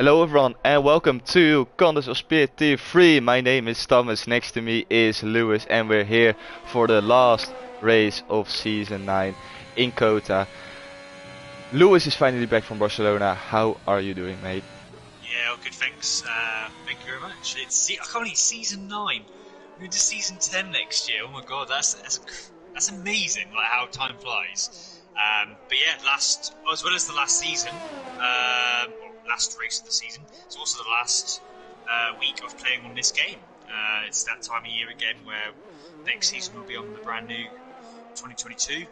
Hello everyone and welcome to Contest of Spirit Tier 3. My name is Thomas, next to me is Lewis and we're here for the last race of Season 9 in Kota. Lewis is finally back from Barcelona. How are you doing, mate? Yeah, good, thanks. Thank you very much. I can't believe Season 9. We're into Season 10 next year. Oh my god, that's amazing, like how time flies. But yeah, as well as the last season, last race of the season, it's also the last week of playing on this game. It's that time of year again where next season will be on the brand new 2022,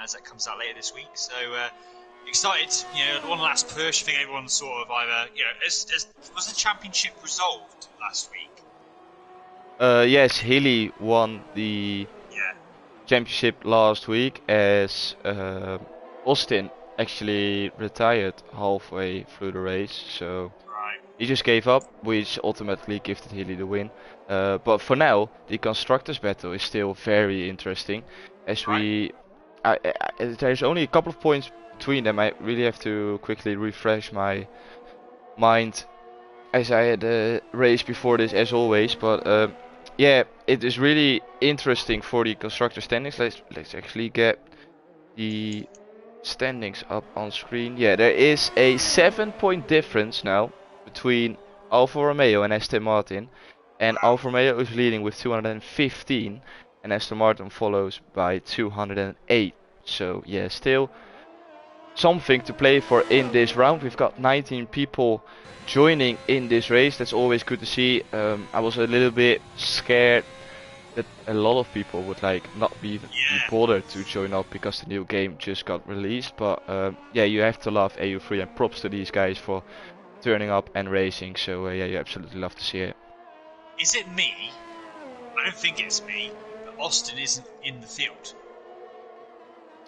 as that comes out later this week. So excited, one last push. I think everyone's sort of either, was the championship resolved last week? Yes, Hilly won the Yeah. championship last week as Austin actually retired halfway through the race, so Right. he just gave up, which automatically gifted Hilly the win. But for now, the constructors battle is still very interesting, as there's only a couple of points between them. I really have to quickly refresh my mind, as I had a race before this, as always. But yeah, it is really interesting for the constructor standings. Let's actually get the standings up on screen. Yeah, there is a 7-point difference now between Alfa Romeo and Aston Martin, and Alfa Romeo is leading with 215 and Aston Martin follows by 208. So yeah, still something to play for in this round. We've got 19 people joining in this race. That's always good to see. I was a little bit scared that a lot of people would not be bothered to join up because the new game just got released. But yeah, you have to love EU3 and props to these guys for turning up and racing. So yeah, you absolutely love to see it. Is it me? I don't think it's me, but Austin isn't in the field.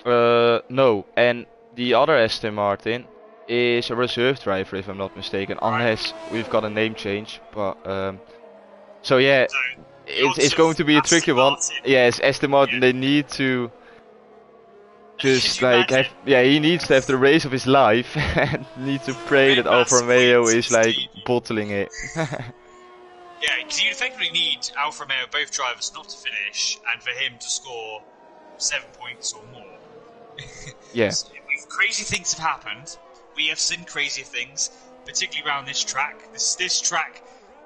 No, and the other Aston Martin is a reserve driver, if I'm not mistaken, unless we've got a name change. But so yeah, So, it's going to be a tricky one. Yes, Aston Martin, they need to just he needs to have the race of his life and need to pray that Alfa Romeo is bottling it. Yeah, because you effectively need Alfa Romeo, both drivers, not to finish, and for him to score 7 points or more. Yeah. Crazy things have happened. We have seen crazier things, particularly around this track. This track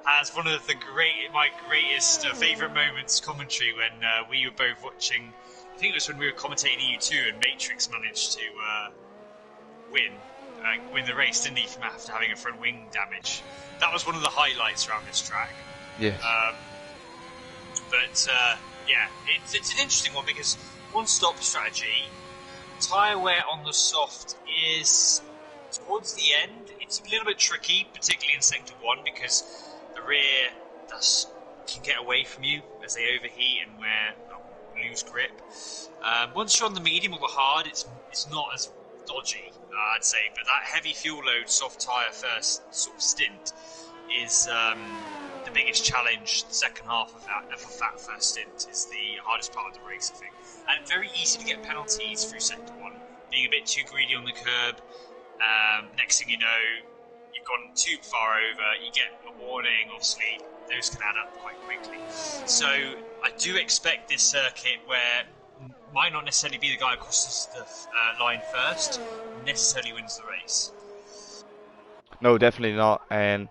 has one of my greatest favourite moments commentary when we were both watching. I think it was when we were commentating EU2 and Matrix managed to win the race, didn't he, from after having a front wing damage. That was one of the highlights around this track. Yes. Yeah, it's an interesting one because one-stop strategy. Tyre wear on the soft is towards the end. It's a little bit tricky, particularly in sector 1, because the rear can get away from you as they overheat and lose grip. Once you're on the medium or the hard, it's not as dodgy, I'd say. But that heavy fuel load, soft tyre first sort of stint is the biggest challenge. The second half of that first stint is the hardest part of the race, I think. And very easy to get penalties through sector 1, being a bit too greedy on the curb. Next thing you know, you've gone too far over, you get a warning, obviously those can add up quite quickly. So I do expect this circuit where might not necessarily be the guy who crosses the line first necessarily wins the race. No, definitely not. And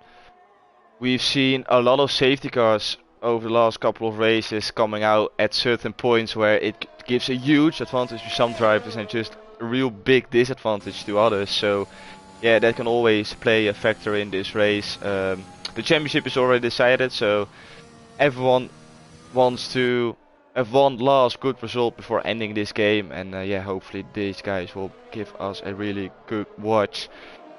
we've seen a lot of safety cars over the last couple of races coming out at certain points where it gives a huge advantage to some drivers and just a real big disadvantage to others. So yeah, that can always play a factor in this race. The championship is already decided, so everyone wants to have one last good result before ending this game, and yeah, hopefully these guys will give us a really good watch.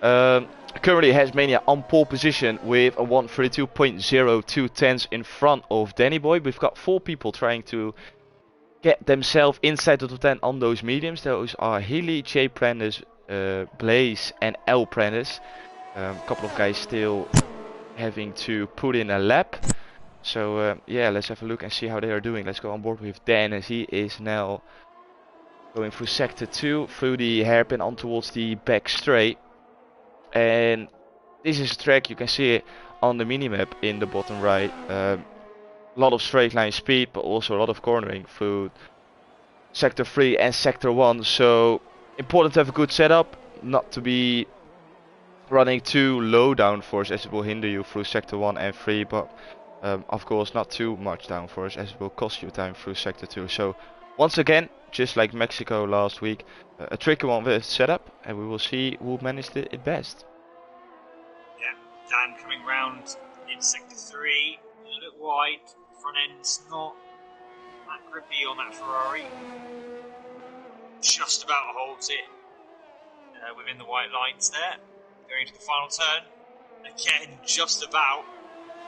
Currently Hasmania on pole position with a 132.02 tenths in front of Danny Boy. We've got 4 people trying to get themselves inside the top 10 on those mediums. Those are Healy, J Prentice, Blaze and L Prentice. A couple of guys still having to put in a lap. So yeah, let's have a look and see how they are doing. Let's go on board with Dan, as he is now going through sector 2, through the hairpin on towards the back straight. And this is a track, you can see it on the minimap in the bottom right. A lot of straight line speed, but also a lot of cornering through Sector 3 and Sector 1. So important to have a good setup, not to be running too low downforce as it will hinder you through Sector 1 and 3, but of course not too much downforce as it will cost you time through Sector 2. So once again, just like Mexico last week, a tricky one with setup, and we will see who managed it best. Yeah, Dan coming round in Sector 3, a little bit wide, front end's not that grippy on that Ferrari. Just about holds it within the white lines there. Going to the final turn, again just about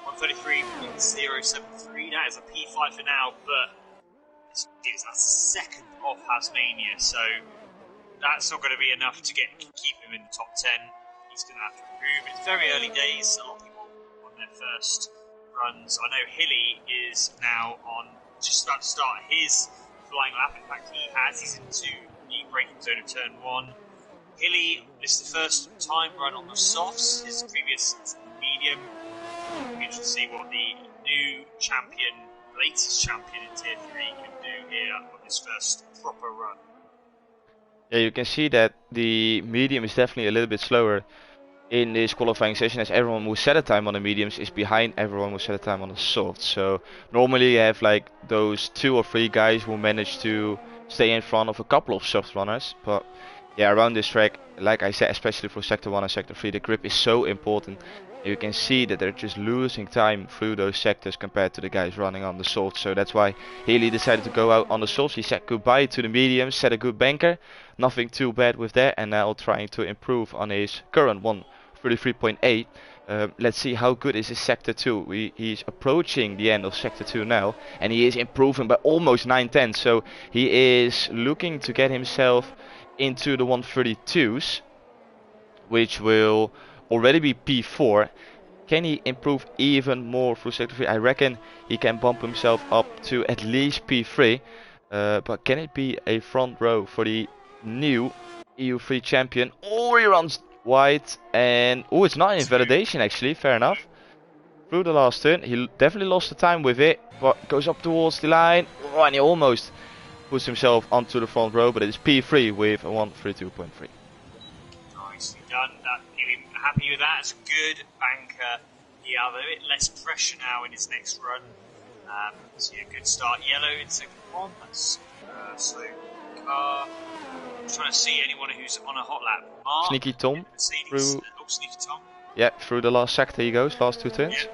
133.073. That is a P5 for now, but that's a second off Hasmania, so that's not going to be enough to keep him in the top 10. He's going to have to improve. It's very early days. A lot of people on their first runs. I know Hilly is now just about to start his flying lap. In fact, he's into the braking zone of turn 1. Hilly, this is the first time run on the softs. His previous medium. It'll be interesting to see what the new champion, latest champion in Tier 3 can do here on his first proper run. Yeah, you can see that the medium is definitely a little bit slower in this qualifying session, as everyone who set a time on the mediums is behind everyone who set a time on the softs. So normally you have like those 2 or 3 guys who manage to stay in front of a couple of soft runners, but yeah, around this track, like I said, especially for Sector 1 and Sector 3, the grip is so important. You can see that they're just losing time through those sectors compared to the guys running on the softs. So that's why Healy decided to go out on the softs. He said goodbye to the mediums, set a good banker. Nothing too bad with that, and now trying to improve on his current 133.8. Let's see how good is his Sector 2. He's approaching the end of Sector 2 now, and he is improving by almost 9/10. So he is looking to get himself into the 132s, which will already be P4. Can he improve even more through Sector 3? I reckon he can bump himself up to at least P3. But can it be a front row for the new EU3 champion? Oh, he runs wide, and oh, it's not in validation actually. Fair enough. Through the last turn, he definitely lost the time with it, but goes up towards the line. Oh, and he almost puts himself onto the front row, but it is P3 with a 132.3. Nicely done. Happy with that. It's a good banker. Yeah, a bit less pressure now in his next run. So yeah, good start. Yellow in second 1. That's slow car. I'm trying to see anyone who's on a hot lap. Mark, Sneaky Tom through. Sneaky Tom. Yeah, through the last sector he goes. Last 2 turns. Yep.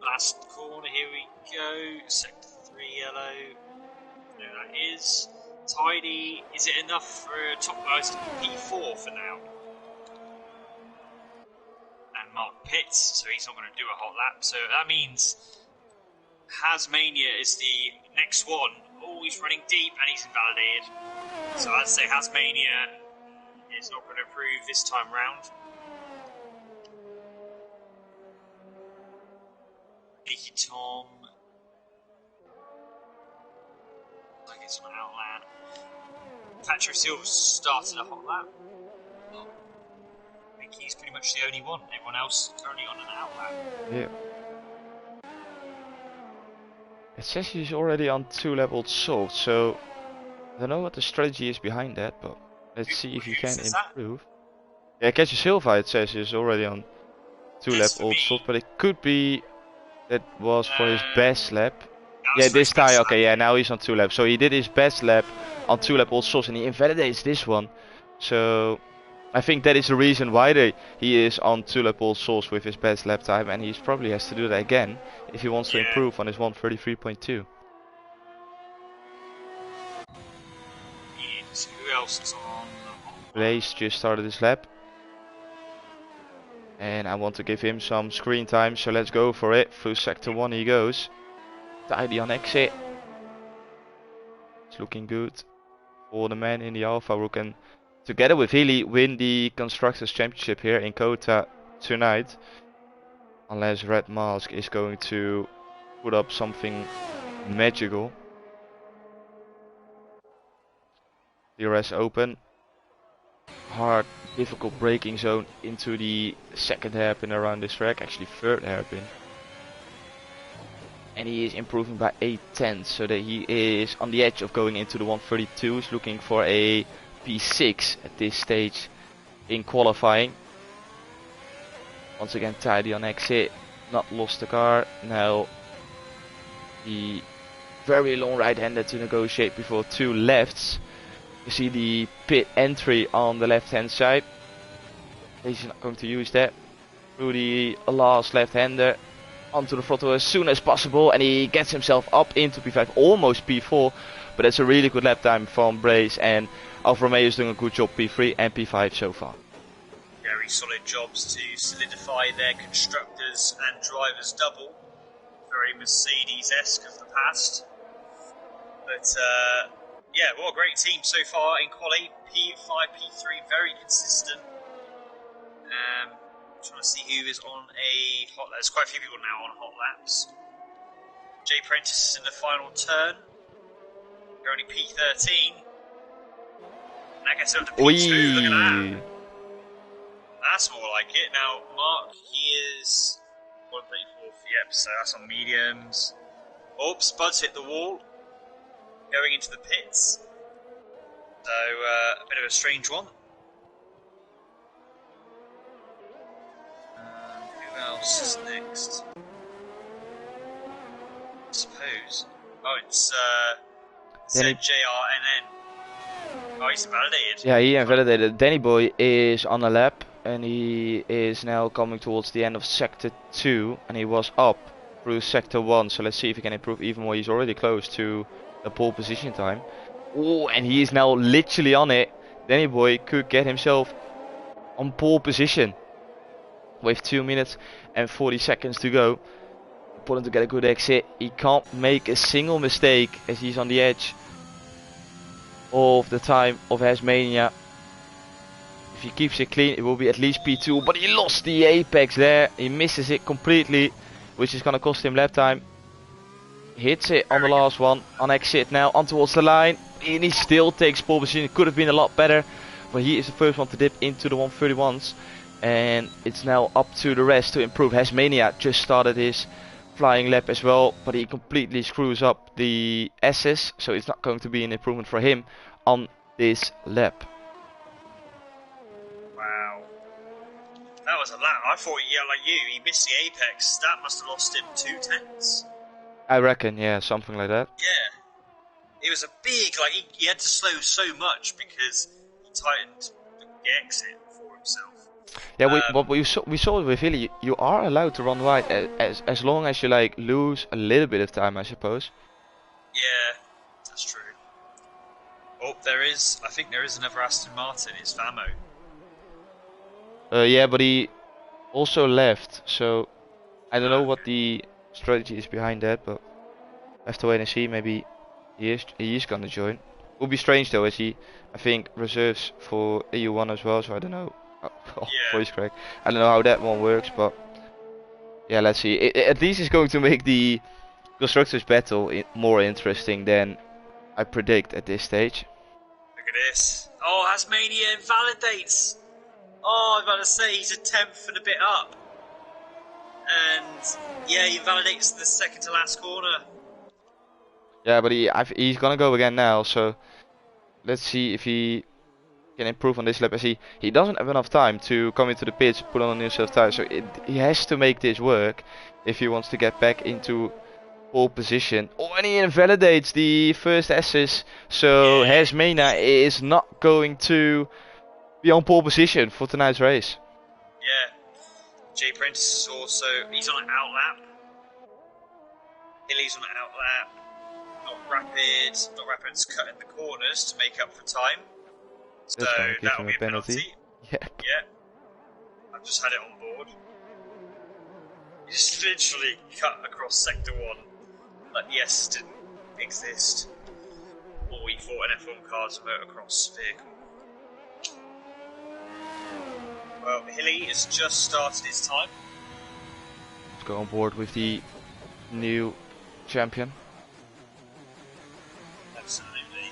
Last corner. Here we go. Sector 3 yellow. There that is. Tidy. Is it enough for top guys to be P4 for now? And Mark pits, so he's not going to do a hot lap. So that means Hasmania is the next one. Oh, he's running deep and he's invalidated. So I'd say Hasmania is not going to improve this time round. Nicky Tom. I guess on Outland. Patrick Silva started a hot lap. Well, I think he's pretty much the only one. Everyone else is currently on an Outland. Yeah. It says he's already on 2 leveled salt, so I don't know what the strategy is behind that, but let's see if he can improve. Yeah, Catcher Silva, it says he's already on 2 leveled salt, but it could be that was for his best lap. Yeah, this time, okay, yeah, now he's on 2 laps. So he did his best lap on 2 lap old sauce and he invalidates this one. So I think that is the reason why he is on 2 lap old sauce with his best lap time, and he probably has to do that again if he wants to improve on his 133.2. Who else is on? Blaze just started his lap. And I want to give him some screen time, so let's go for it. Through sector 1 he goes. Tidy on exit. It's looking good for the man in the Alpha who can, together with Healy, win the Constructors Championship here in Kota tonight. Unless Red Mask is going to put up something magical. DRS open. hard, difficult braking zone into the second hairpin around this track, actually third hairpin. And he is improving by 8 tenths, so that he is on the edge of going into the 132s, looking for a P6 at this stage in qualifying. Once again tidy on exit, not lost the car. Now the very long right-hander to negotiate before 2 lefts. You see the pit entry on the left-hand side. He's not going to use that. Through the last left-hander onto the throttle as soon as possible, and he gets himself up into P5, almost P4, but it's a really good lap time from Brace, and Alfa Romeo is doing a good job P3 and P5 so far. Very solid jobs to solidify their constructors and drivers double. Very Mercedes-esque of the past. But yeah, what a great team so far in quali. P5, P3, very consistent. Trying to see who is on a hot lap. There's quite a few people now on hot laps. Jay Prentice is in the final turn. They're only P13. And that gets up to P2. Look at that. That's more like it. Now, Mark, he is 134th. Yep, so that's on mediums. Oh, Spud's hit the wall. Going into the pits. So, a bit of a strange one. Who else is next? I suppose. Oh, it's ZJRNN. Oh, he's invalidated. Yeah, he invalidated. Danny Boy is on a lap, and he is now coming towards the end of sector 2, and he was up through sector 1, so let's see if he can improve even more. He's already close to the pole position time. Oh, and he is now literally on it. Danny Boy could get himself on pole position with 2 minutes and 40 seconds to go. Important to get a good exit. He can't make a single mistake as he's on the edge of the time of Hasmania. If he keeps it clean, it will be at least P2, but he lost the apex there. He misses it completely, which is going to cost him lap time. Hits it on the last one, on exit now, on towards the line, and he still takes pole position. It could have been a lot better, but he is the first one to dip into the 131s, and it's now up to the rest to improve. Hasmania just started his flying lap as well, but he completely screws up the S's, so it's not going to be an improvement for him on this lap. Wow. That was a lap. I thought, yeah, like you, he missed the apex. That must have lost him 2 tenths. I reckon, yeah, something like that. Yeah. It was a big, like, he had to slow so much because he tightened the exit for himself. Yeah, we saw it with Hilly. You are allowed to run wide as long as you like lose a little bit of time, I suppose. Yeah, that's true. Oh, I think there is another Aston Martin. It's Vamo. Yeah, but he also left, so I don't know what the strategy is behind that, but I have to wait and see. Maybe he is gonna join. Would be strange though, as he I think reserves for EU1 as well, so I don't know. Oh, Yeah. voice crack. I don't know how that one works, but yeah, let's see. At least it's going to make the constructors battle more interesting than I predict at this stage. Look at this. Oh, Hasmania invalidates. Oh, I was about to say he's a 10th and a bit up. And yeah, he invalidates the second to last corner. Yeah, but he's gonna go again now, so let's see if he can improve on this lap. As he doesn't have enough time to come into the pits, put on a new set of tires, so he has to make this work if he wants to get back into pole position. Oh, and he invalidates the first S's, so Hasmania is not going to be on pole position for tonight's race. Yeah. Jay Prentice is also, he's on an out lap. Hilly's on an out lap. Not rapid's cutting the corners to make up for time. So that'll be a penalty. Yeah. Yeah. I've just had it on board. You just literally cut across sector 1 like the S didn't exist. Or we thought an F1 car's a motocross vehicle. Well, Hilly has just started his time. Let's go on board with the new champion. Absolutely.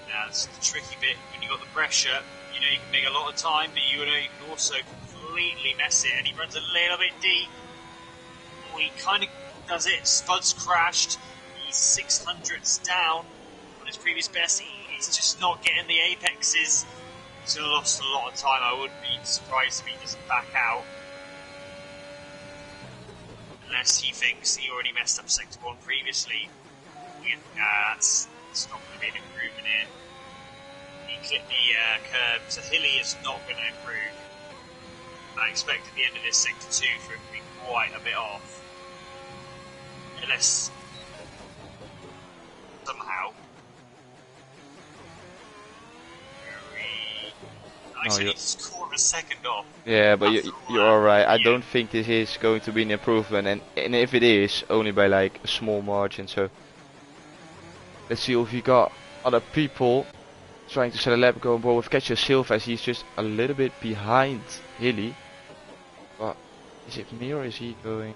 And that's the tricky bit. When you've got the pressure, you know you can make a lot of time, but you know you can also completely mess it. And he runs a little bit deep. Oh, he kind of does it. Spud's crashed. He's 600s down on his previous best. He's just not getting the apexes. He's lost a lot of time. I wouldn't be surprised if he doesn't back out. Unless he thinks he already messed up Sector 1 previously. That's not going to be an improvement here. He clipped the curb, so Hilly is not going to improve. I expect at the end of this Sector 2 for him to be quite a bit off. Unless somehow he's quarter of a second off. Yeah, but you're alright. I don't think this is going to be an improvement, and if it is, only by like a small margin. So let's see if we got other people trying to set a lap going forward with Catcher Silva, as he's just a little bit behind Hilly. But is it me or is he going?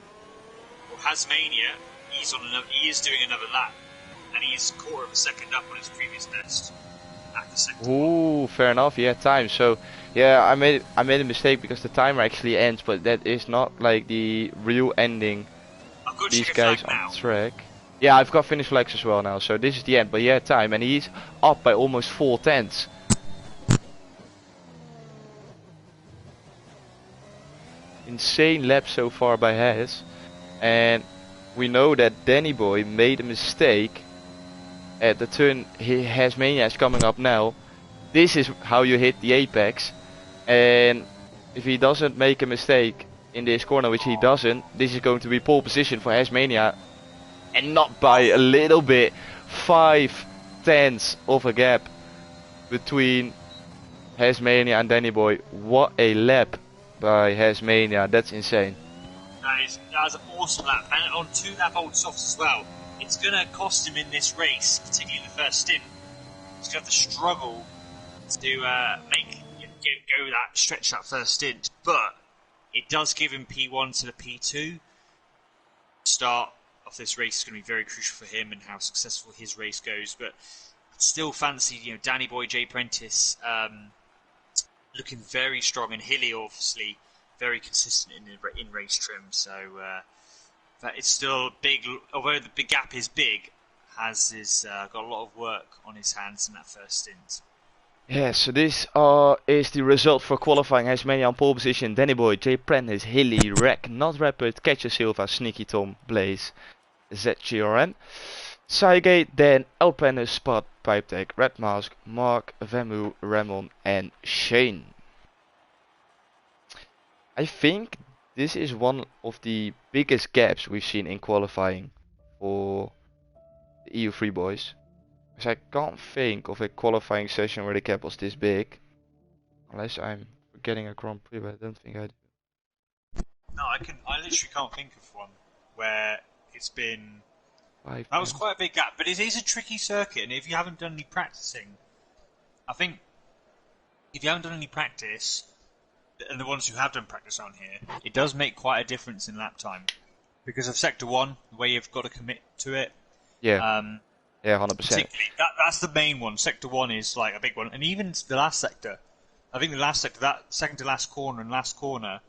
Well, Hasmania, he is doing another lap, and he's quarter of a second up on his previous best. Ooh, fair enough. He had time. So yeah, I made a mistake because the timer actually ends, but that is not like the real ending. I've got These guys on track. Yeah, I've got finish flags as well now. So this is the end. But he had time, and he's up by almost 4 tenths. Insane lap so far by Hes, and we know that Danny Boy made a mistake at the turn. Hasmania is coming up now. This is how you hit the apex, and if he doesn't make a mistake in this corner, which he doesn't, this is going to be pole position for Hasmania, and not by a little bit. 5 tenths of a gap between Hasmania and Danny Boy. What a lap by Hasmania, that's insane. That was an awesome lap, and on 2 lap old softs as well. It's going to cost him in this race, particularly in the first stint. He's going to have to struggle to stretch that first stint, but it does give him P1 to the P2. Start of this race is going to be very crucial for him and how successful his race goes. But I'd still fancy, Danny Boy, J Prentice, looking very strong, and Hilly obviously very consistent in race trim. So. But it's still big, although the big gap is big, got a lot of work on his hands in that first stint. Yeah, so this is the result for qualifying. Hasmania on pole position, Danny Boy, J Prentice, Hilly, Wreck, Not Rapid, Catcher Silva, Sneaky Tom, Blaze, ZGRN, Cygate, Dan, Alpine, Spot, Pipe Tech, Red Mask, Mark, Vemu, Ramon, and Shane. I think this is one of the biggest gaps we've seen in qualifying for the EU3 boys. Because I can't think of a qualifying session where the gap was this big. Unless I'm forgetting a Grand Prix, but I don't think I do. No, I literally can't think of one where it's been... That was quite a big gap, but it is a tricky circuit, and if you haven't done any practicing, I think if you haven't done any practice, and the ones who have done practice on here, it does make quite a difference in lap time. Because of Sector 1, the way you've got to commit to it. Yeah. Yeah, 100%. Particularly, that's the main one. Sector 1 is like a big one. And even the last sector, I think the last sector, that second to last corner and last corner,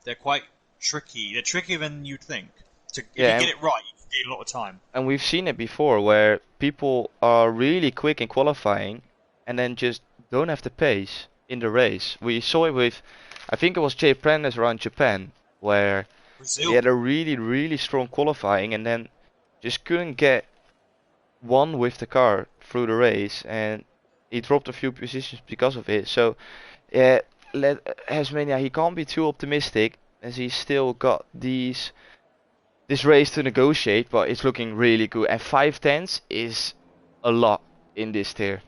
they're quite tricky. They're trickier than you'd think. If you get it right, you can gain a lot of time. And we've seen it before, where people are really quick in qualifying, and then just don't have the pace in the race. We saw it with... I think it was Jay Prentice around Japan, where Brazil. he had a really strong qualifying and then just couldn't get one with the car through the race, and he dropped a few positions because of it. So yeah, Hasmania, he can't be too optimistic, as he's still got this race to negotiate, but it's looking really good, and 5 tenths is a lot in this tier.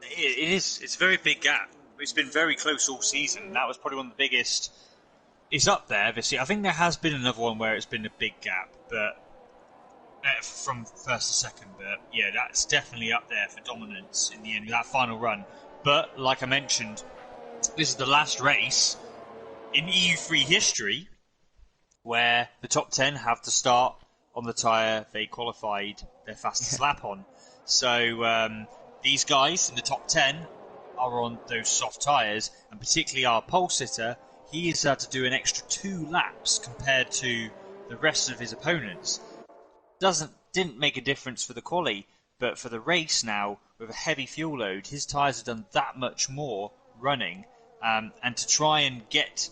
It is. It's a very big gap. It's been very close all season. That was probably one of the biggest. It's up there, obviously. I think there has been another one where it's been a big gap, but from first to second. But yeah, that's definitely up there for dominance in the end, that final run. But like I mentioned, this is the last race in EU3 history where the top 10 have to start on the tyre they qualified their fastest lap on. So these guys in the top 10 are on those soft tyres, and particularly our pole sitter, he has had to do an extra 2 laps compared to the rest of his opponents. Didn't make a difference for the quali, but for the race now, with a heavy fuel load, his tyres have done that much more running, and to try and get...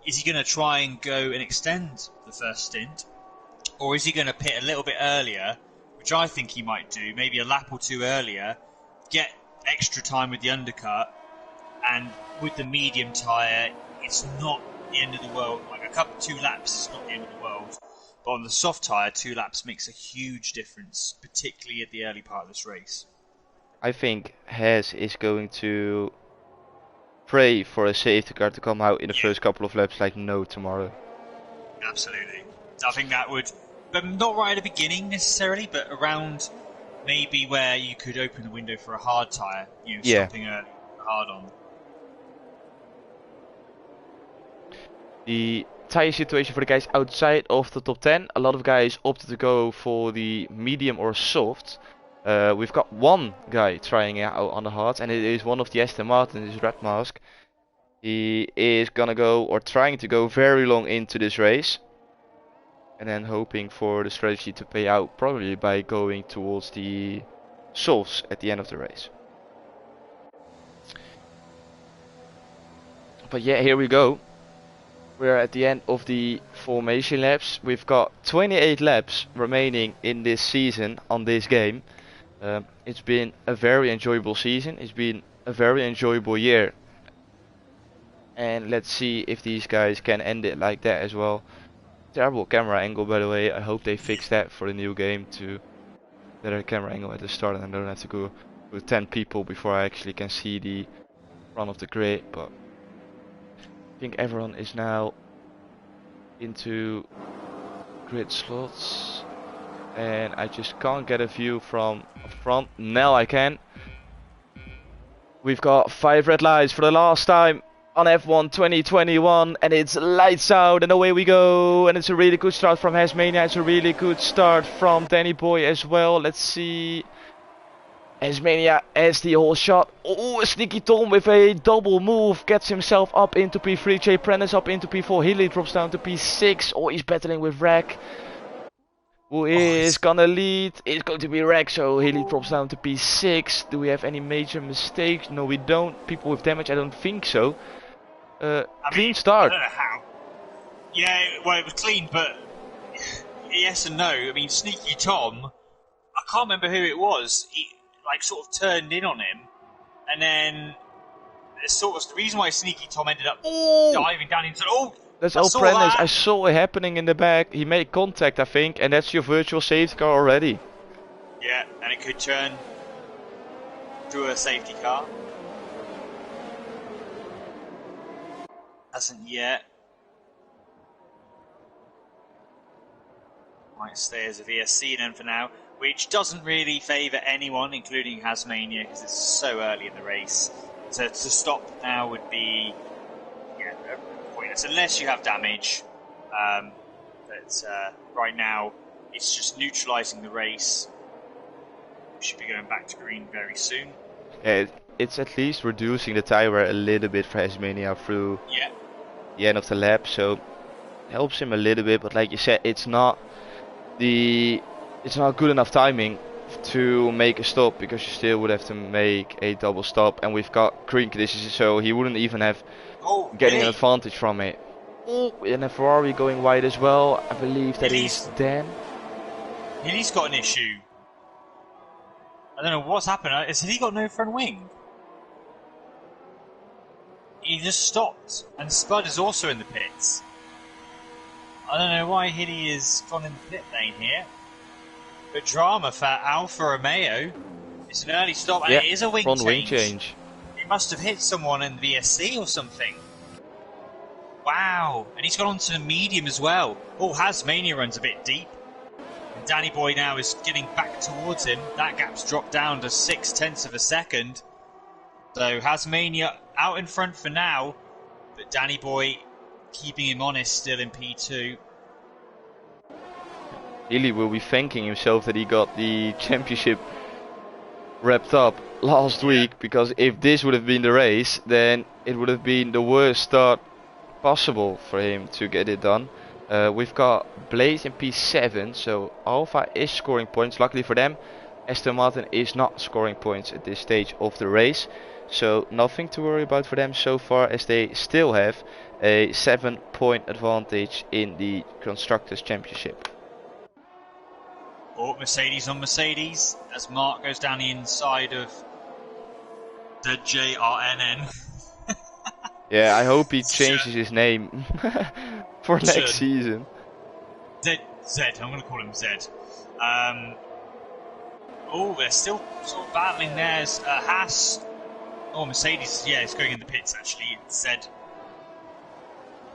Is he going to try and go and extend the first stint, or is he going to pit a little bit earlier, which I think he might do, maybe a lap or 2 earlier, get extra time with the undercut, and with the medium tyre, it's not the end of the world. Like 2 laps is not the end of the world, but on the soft tyre, 2 laps makes a huge difference, particularly at the early part of this race. I think Hess is going to pray for a safety car to come out in the first couple of laps like no tomorrow. Absolutely. I think that would, but not right at the beginning necessarily, but around maybe where you could open the window for a hard tyre, stopping early, hard on. The tyre situation for the guys outside of the top 10, a lot of guys opted to go for the medium or soft. We've got one guy trying out on the hards, and it is one of the Aston Martin's Red Mask. He is gonna go, or trying to go, very long into this race, and then hoping for the strategy to pay out, probably by going towards the softs at the end of the race. But yeah, here we go. We're at the end of the formation laps. We've got 28 laps remaining in this season on this game. It's been a very enjoyable season. It's been a very enjoyable year. And let's see if these guys can end it like that as well. Terrible camera angle, by the way. I hope they fix that for the new game, to better camera angle at the start, and I don't have to go with 10 people before I actually can see the front of the grid. But I think everyone is now into grid slots, and I just can't get a view from up front. Now I can. We've got 5 red lights for the last time on F1 2021, and it's lights out and away we go. And it's a really good start from Hasmania. It's a really good start from Danny Boy as well. Let's see. Hasmania has the whole shot. Oh, Sneaky Tom with a double move gets himself up into P3. Jay Prentice up into P4. Healy drops down to P6. Oh, he's battling with Rack. Who is gonna lead? It's going to be Rack, so Healy drops down to P6. Do we have any major mistakes? No, we don't. People with damage? I don't think so. Clean start. I don't know how. Yeah, well, it was clean, but yes and no. I mean, Sneaky Tom, I can't remember who it was. He sort of turned in on him, and then sort of the reason why Sneaky Tom ended up diving down into that's Prentice. I saw it happening in the back. He made contact, I think, and that's your virtual safety car already. Yeah, and it could turn to a safety car. Hasn't yet. Might stay as a VSC then for now, which doesn't really favour anyone, including Hasmania, because it's so early in the race. So to stop now would be pointless, unless you have damage. But right now, it's just neutralising the race. We should be going back to green very soon. Yeah, it's at least reducing the tyre wear a little bit for Hasmania through the end of the lap, so helps him a little bit. But like you said, it's not good enough timing to make a stop, because you still would have to make a double stop, and we've got green conditions, so he wouldn't even have getting an advantage from it. And a Ferrari going wide as well. I believe that is Dan. He's got an issue. I don't know what's happened. Has he got no front wing? He just stopped, and Spud is also in the pits. I don't know why Hilly is gone in the pit lane here. But drama for Alfa Romeo. It's an early stop, and it is a wing change. Wing change. He must have hit someone in the VSC or something. Wow, and he's gone onto the medium as well. Oh, Hasmania runs a bit deep. And Danny Boy now is getting back towards him. That gap's dropped down to 0.6 of a second. So Hasmania out in front for now, but Danny Boy keeping him honest still in P2. Healy will be thanking himself that he got the championship wrapped up last week, because if this would have been the race, then it would have been the worst start possible for him to get it done. We've got Blaze in P7, so Alpha is scoring points. Luckily for them, Aston Martin is not scoring points at this stage of the race, so nothing to worry about for them so far, as they still have a 7-point advantage in the Constructors' Championship. Oh, Mercedes on Mercedes as Mark goes down the inside of the JRNN. Yeah, I hope he changes his name for next season. Zed, I'm going to call him Zed. Oh, they're still sort of battling there. Haas. Oh, Mercedes, yeah, it's going in the pits actually. It's Zed.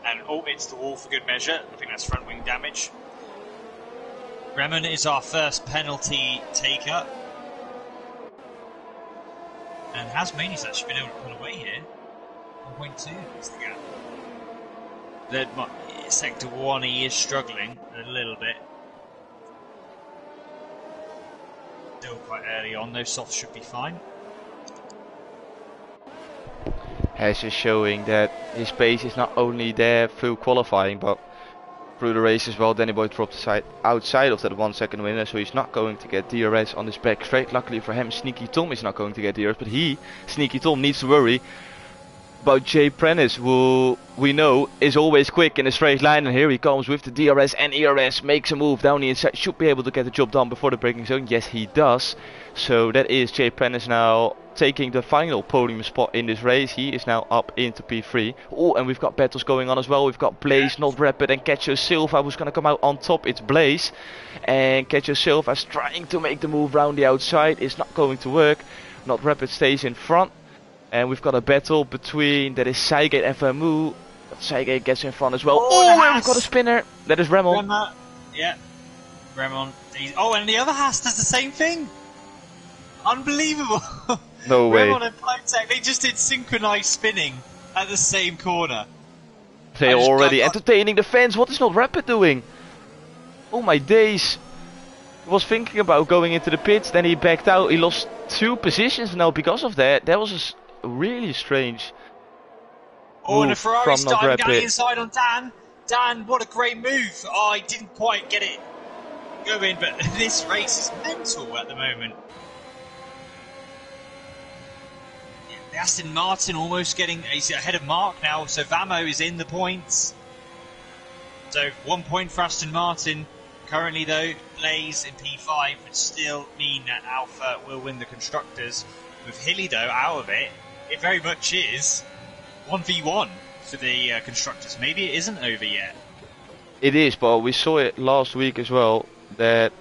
And it's the wall for good measure. I think that's front wing damage. Remen is our first penalty taker. And Hasmani's actually been able to pull away here. 1.2 is the gap. Sector 1, he is struggling a little bit. Still quite early on, those softs should be fine. Has is showing that his pace is not only there through qualifying, but through the race as well. Danny Boy dropped outside of that 1 second winner, so he's not going to get DRS on his back straight. Luckily for him, Sneaky Tom is not going to get DRS, but Sneaky Tom, needs to worry about Jay Prentice, who we know is always quick in a straight line, and here he comes with the DRS and ERS, makes a move down the inside, should be able to get the job done before the braking zone. Yes, he does. So that is Jay Prentice now taking the final podium spot in this race. He is now up into P3. Oh, and we've got battles going on as well. We've got Blaze, Not Rapid, and Ketcho Silva who's going to come out on top. It's Blaze, and Ketcho Silva is trying to make the move round the outside. It's not going to work. Not Rapid stays in front. And we've got a battle between, that is Seigate and Vermoo. Seigate gets in front as well. Oh, and we've got a spinner. That is Remon. Yeah, Remon. Oh, and the other Haas does the same thing. Unbelievable. No way. Remon and Plytech, they just did synchronized spinning at the same corner. They're already entertaining the fans. What is Not Rapid doing? Oh my days. He was thinking about going into the pits, then he backed out. He lost 2 positions now because of that. That was a really strange and a Ferrari starting down the inside on Dan. Dan, what a great move. Oh, I didn't quite get it going, but this race is mental at the moment. Yeah, Aston Martin almost he's ahead of Mark now, so Vamo is in the points. So 1 point for Aston Martin. Currently though, Blaze in P5 would still mean that Alpha will win the Constructors. With Hilly though out of it, it very much is 1v1 for the Constructors. Maybe it isn't over yet. It is, but we saw it last week as well, that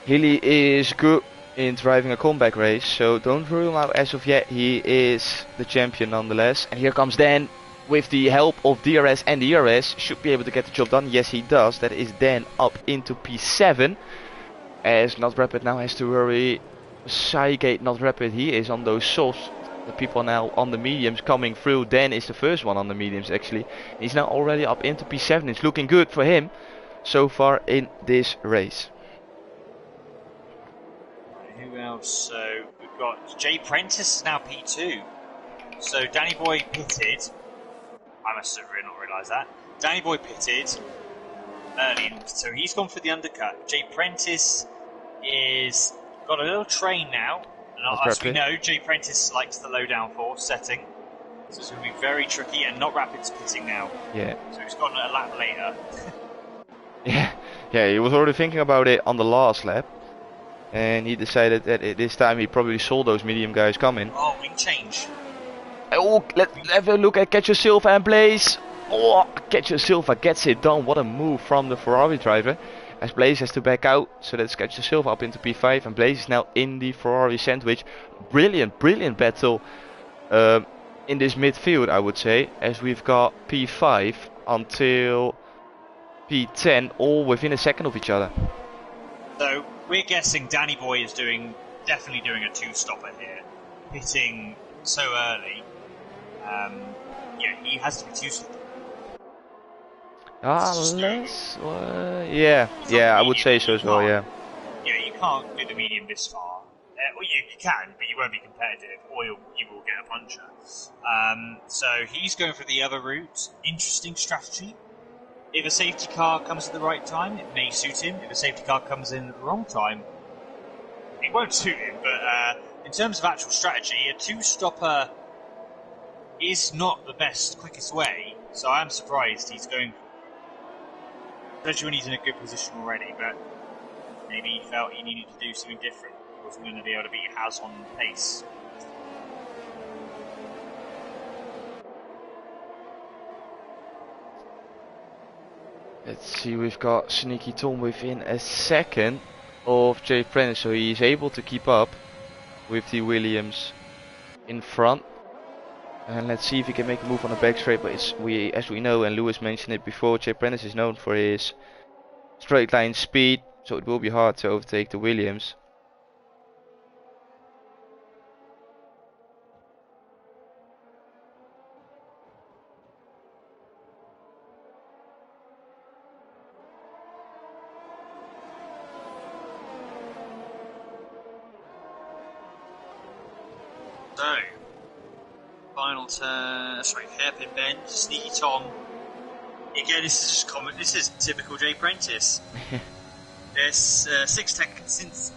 Hilly is good in driving a comeback race, so don't rule him out as of yet. He is the champion nonetheless. And here comes Dan with the help of DRS and ERS, should be able to get the job done. Yes, he does. That is Dan up into P7, as Not Rapid now has to worry. Seigate, Not Rapid, he is on those softs. The people now on the mediums coming through. Dan is the first one on the mediums actually. He's now already up into P7. It's looking good for him so far in this race. Who else? So we've got Jay Prentice now P2. So Danny Boy pitted. I must have not realised that. Danny Boy pitted early, so he's gone for the undercut. Jay Prentice is got a little train now, and as we know, Jay Prentice likes the low downforce setting, so it's going to be very tricky. And Not Rapid's pitting now. Yeah. So he's gone a lap later. yeah. He was already thinking about it on the last lap, and he decided that this time he probably saw those medium guys coming. Oh, wing change. Oh, let's have a look at Ketcho Silva and Blaze. Oh, Ketcho Silva gets it done. What a move from the Ferrari driver. As Blaze has to back out, so that's Ketcho Silva up into P5, and Blaze is now in the Ferrari sandwich. Brilliant battle in this midfield, I would say, as we've got P5 until P10 all within a second of each other. So we're guessing Danny Boy is definitely doing a 2-stopper here, hitting so early. Yeah, he has to be 2-stopper. Unless, yeah, I would say so as well, yeah. Yeah, you can't do the medium this far. well, you can, but you won't be competitive, or you will get a puncher. So he's going for the other route. Interesting strategy. If a safety car comes at the right time, it may suit him. If a safety car comes in at the wrong time, it won't suit him. But in terms of actual strategy, a two-stopper is not the best, quickest way. So I am surprised he's going, especially when he's in a good position already. But maybe he felt he needed to do something different. He wasn't going to be able to beat House on pace. Let's see, we've got Sneaky Tom within a second of Jay Prentice, so he's able to keep up with the Williams in front. And let's see if he can make a move on the back straight. But as we know, and Lewis mentioned it before, Jay Prentice is known for his straight line speed, so it will be hard to overtake the Williams. So, final turn, hairpin bend, Sneaky Tom. Again, this is just common. This is typical Jay Prentice. There's 6 tenths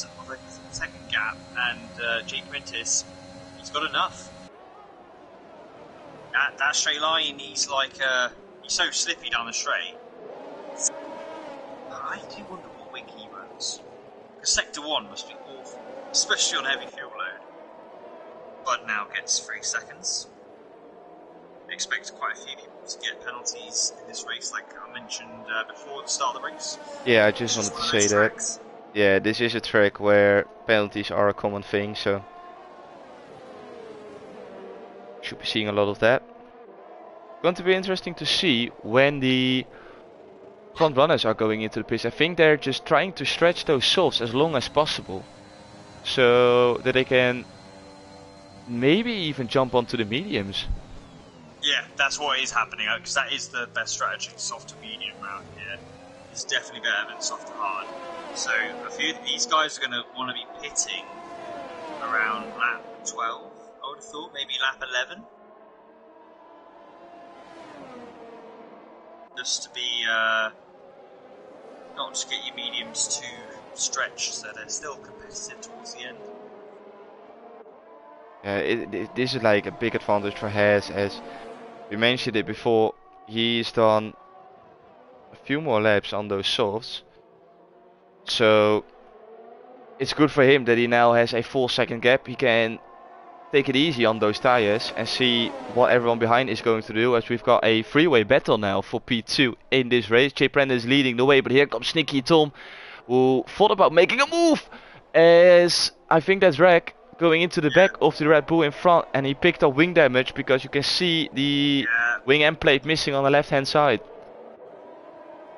of a second gap, and Jay Prentice, he's got enough. That straight line, he's so slippy down the straight. I do wonder what wing he runs. Because Sector 1 must be awful, especially on heavy fuel load. Bud now gets 3 seconds. I expect quite a few people to get penalties in this race, like I mentioned before the start of the race. Yeah, I just wanted to say that. Yeah, this is a track where penalties are a common thing, so should be seeing a lot of that. Going to be interesting to see when the front runners are going into the pits. I think they're just trying to stretch those softs as long as possible, so that they can maybe even jump onto the mediums. Yeah, that's what is happening, because that is the best strategy. Soft to medium around here is definitely better than soft to hard. So a few of these guys are going to want to be pitting around lap 12, I would have thought, maybe lap 11. Just to be, not to get your mediums too stretched, so they're still competitive towards the end. This is like a big advantage for Haas, as we mentioned it before. He's done a few more laps on those softs, so it's good for him that he now has a full second gap. He can take it easy on those tires and see what everyone behind is going to do, as we've got a freeway battle now for P2 in this race. Jay Prentice is leading the way, but here comes Sneaky Tom, who thought about making a move, as I think that's Reg going into the back of the Red Bull in front, and he picked up wing damage because you can see the wing end plate missing on the left hand side.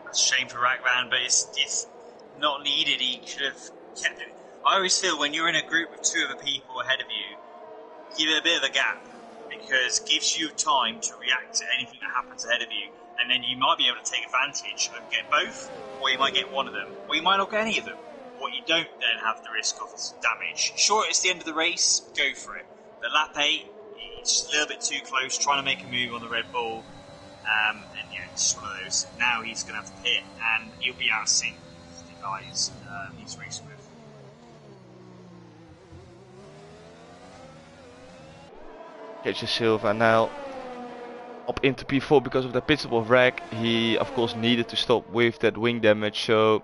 That's a shame for Rackman, but it's not needed. He should have kept it. I always feel when you're in a group of 2 other people ahead of you, give it a bit of a gap, because it gives you time to react to anything that happens ahead of you, and then you might be able to take advantage and get both, or you might get one of them, or you might not get any of them. What you don't then have the risk of is damage. Sure, it's the end of the race, go for it. But lap 8, it's just a little bit too close, trying to make a move on the Red Bull, and it's just one of those. Now he's going to have to pit, and he'll be out of sync with the guys he's racing with. Catches Silva now up into P4 because of the pit stop of Reg. He of course needed to stop with that wing damage, so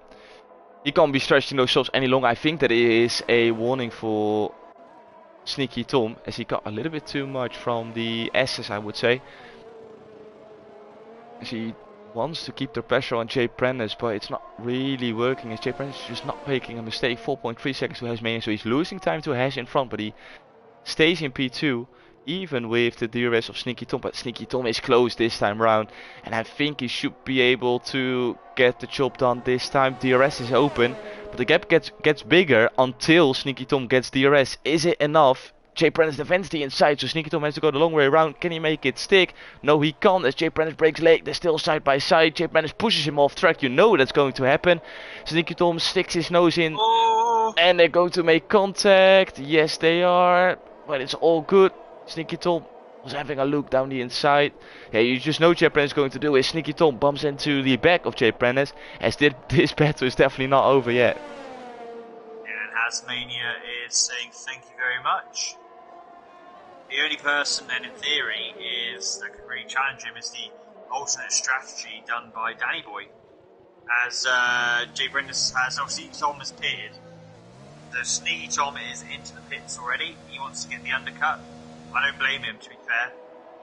he can't be stretching those softs any longer. I think that is a warning for Sneaky Tom, as he got a little bit too much from the S's, I would say. As he wants to keep the pressure on Jay Prentice, but it's not really working, as Jay Prentice is just not making a mistake. 4.3 seconds to Hasmania, so he's losing time to Hash in front, but he stays in P2. Even with the DRS of Sneaky Tom, but Sneaky Tom is close this time round, and I think he should be able to get the job done this time. DRS is open, but the gap gets bigger until Sneaky Tom gets DRS. Is it enough? Jay Prentice defends the inside, so Sneaky Tom has to go the long way around. Can he make it stick? No, he can't, as Jay Prentice breaks leg. They're still side by side. Jay Prentice pushes him off track. You know that's going to happen. Sneaky Tom sticks his nose in. Oh! And they're going to make contact. Yes, they are. But it's all good. Sneaky Tom was having a look down the inside. Yeah, you just know Jay Prentice is going to do is Sneaky Tom bumps into the back of Jay Prentice. As this battle is definitely not over yet. And Hasmania is saying thank you very much. The only person then in theory is that can really challenge him is the alternate strategy done by Danny Boy. As Jay Prentice has obviously Tom has pitted. The Sneaky Tom is into the pits already. He wants to get the undercut. I don't blame him, to be fair.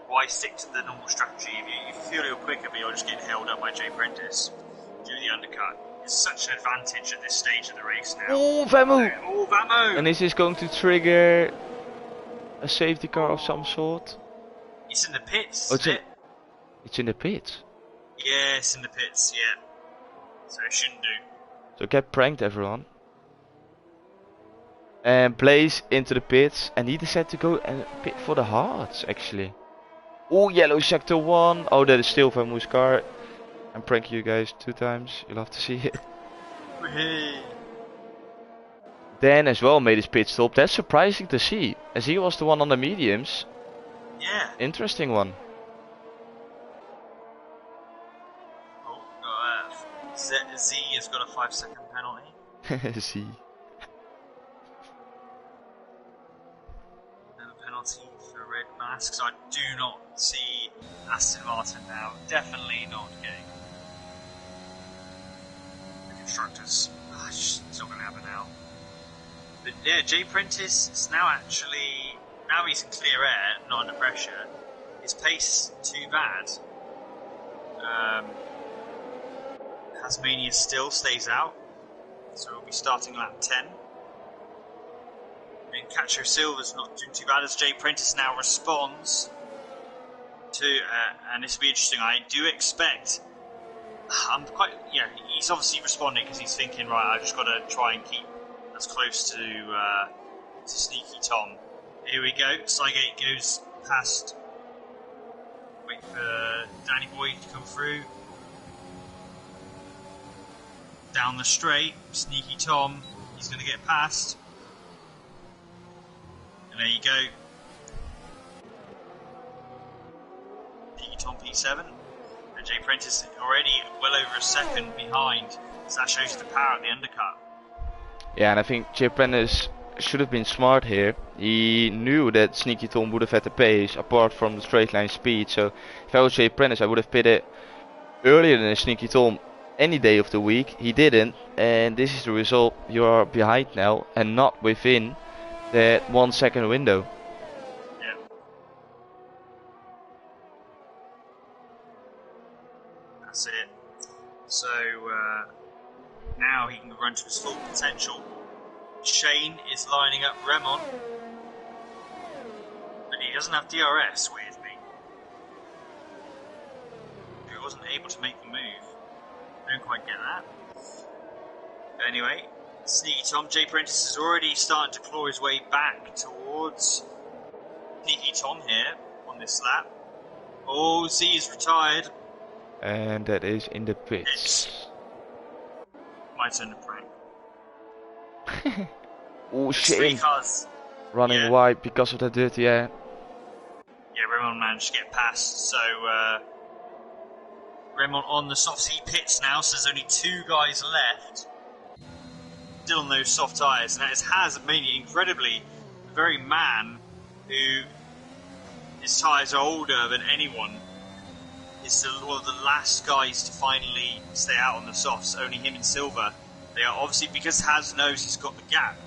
Why stick to the normal strategy? If you feel you're quicker, but you're just getting held up by Jay Prentice, do the undercut. It's such an advantage at this stage of the race now. Oh, Vamu! Oh, Vamu! And is this going to trigger a safety car of some sort? It's in the pits, Oh, it's in the pits? Yeah, it's in the pits, yeah. So it shouldn't do. So get pranked, everyone. And Blaze into the pits, and he decided to go and pit for the hearts, actually. Oh, yellow sector 1. Oh, that is still Vamu's car. I'm pranking you guys 2 times. You'll have to see it. Dan as well made his pit stop. That's surprising to see, as he was the one on the mediums. Yeah. Interesting one. Oh, Z has got a 5-second penalty. See. Penalty for red masks. I do not see Aston Martin now. Definitely not getting the constructors. It's not going to happen now. But yeah, Jay Prentice is now he's in clear air, not under pressure. His pace too bad. Tasmania still stays out, so we'll be starting lap 10. And Cacho Silva's not doing too bad as Jay Prentice now responds to, and this will be interesting. I do expect, he's obviously responding because he's thinking, right, I've just got to try and keep as close to Sneaky Tom. Here we go, Sygate goes past, wait for Danny Boy to come through. Down the straight, Sneaky Tom, he's going to get past. And there you go. Sneaky Tom P7. And Jay Prentice already well over a second behind. So that shows the power of the undercut. Yeah, and I think Jay Prentice should have been smart here. He knew that Sneaky Tom would have had the pace, apart from the straight line speed. So if I was Jay Prentice, I would have pitted earlier than Sneaky Tom any day of the week. He didn't, and this is the result. You are behind now and not within that 1 second window. Yeah. That's it. So now he can run to his full potential. Shane is lining up Remon, but he doesn't have DRS, weirdly. He wasn't able to make the move. I don't quite get that. But anyway, Sneaky Tom, Jay Prentice is already starting to claw his way back towards Sneaky Tom here on this lap. Oh, Z is retired. And that is in the pits. It's my turn to prank. Oh, There's 3 Shane cars. running wide because of the dirty air. Yeah, Remon managed to get past, so Remon on the soft seat pits now, so there's only 2 guys left. Still on those soft tyres, and that is Hasmania, incredibly, the very man who his tyres are older than anyone is one of the last guys to finally stay out on the softs. Only him and Silver. They are obviously, because Has knows he's got the gap,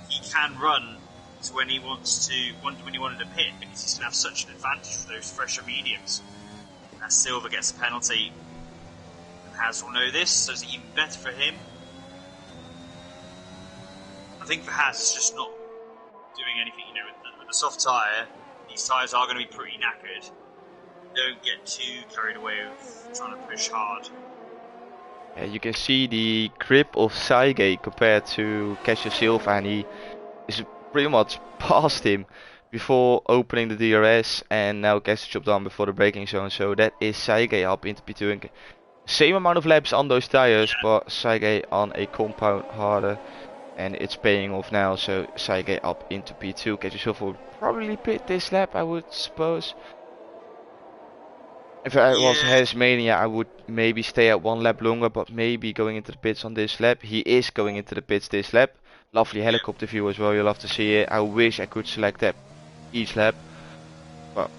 he can run to when he wants to, when he wanted to pit, because he's going to have such an advantage for those fresher mediums. As Silver gets a penalty, and Has will know this, so it's even better for him. I think for Has, it's just not doing anything, with the soft tyre, these tyres are going to be pretty knackered. Don't get too carried away with trying to push hard. Yeah, you can see the grip of Sygate compared to Cassius Silva, and he is pretty much past him before opening the DRS, and now Cassius chopped down before the braking zone. So that is Sygate helping to be doing same amount of laps on those tires, but Sygate on a compound harder and it's paying off now. So Saige up into P2. Get yourself will probably pit this lap, I would suppose. If I was Hasmania, I would maybe stay at one lap longer, but maybe going into the pits on this lap. He is going into the pits this lap. Lovely helicopter view as well, you'll love to see it. I wish I could select that each lap, but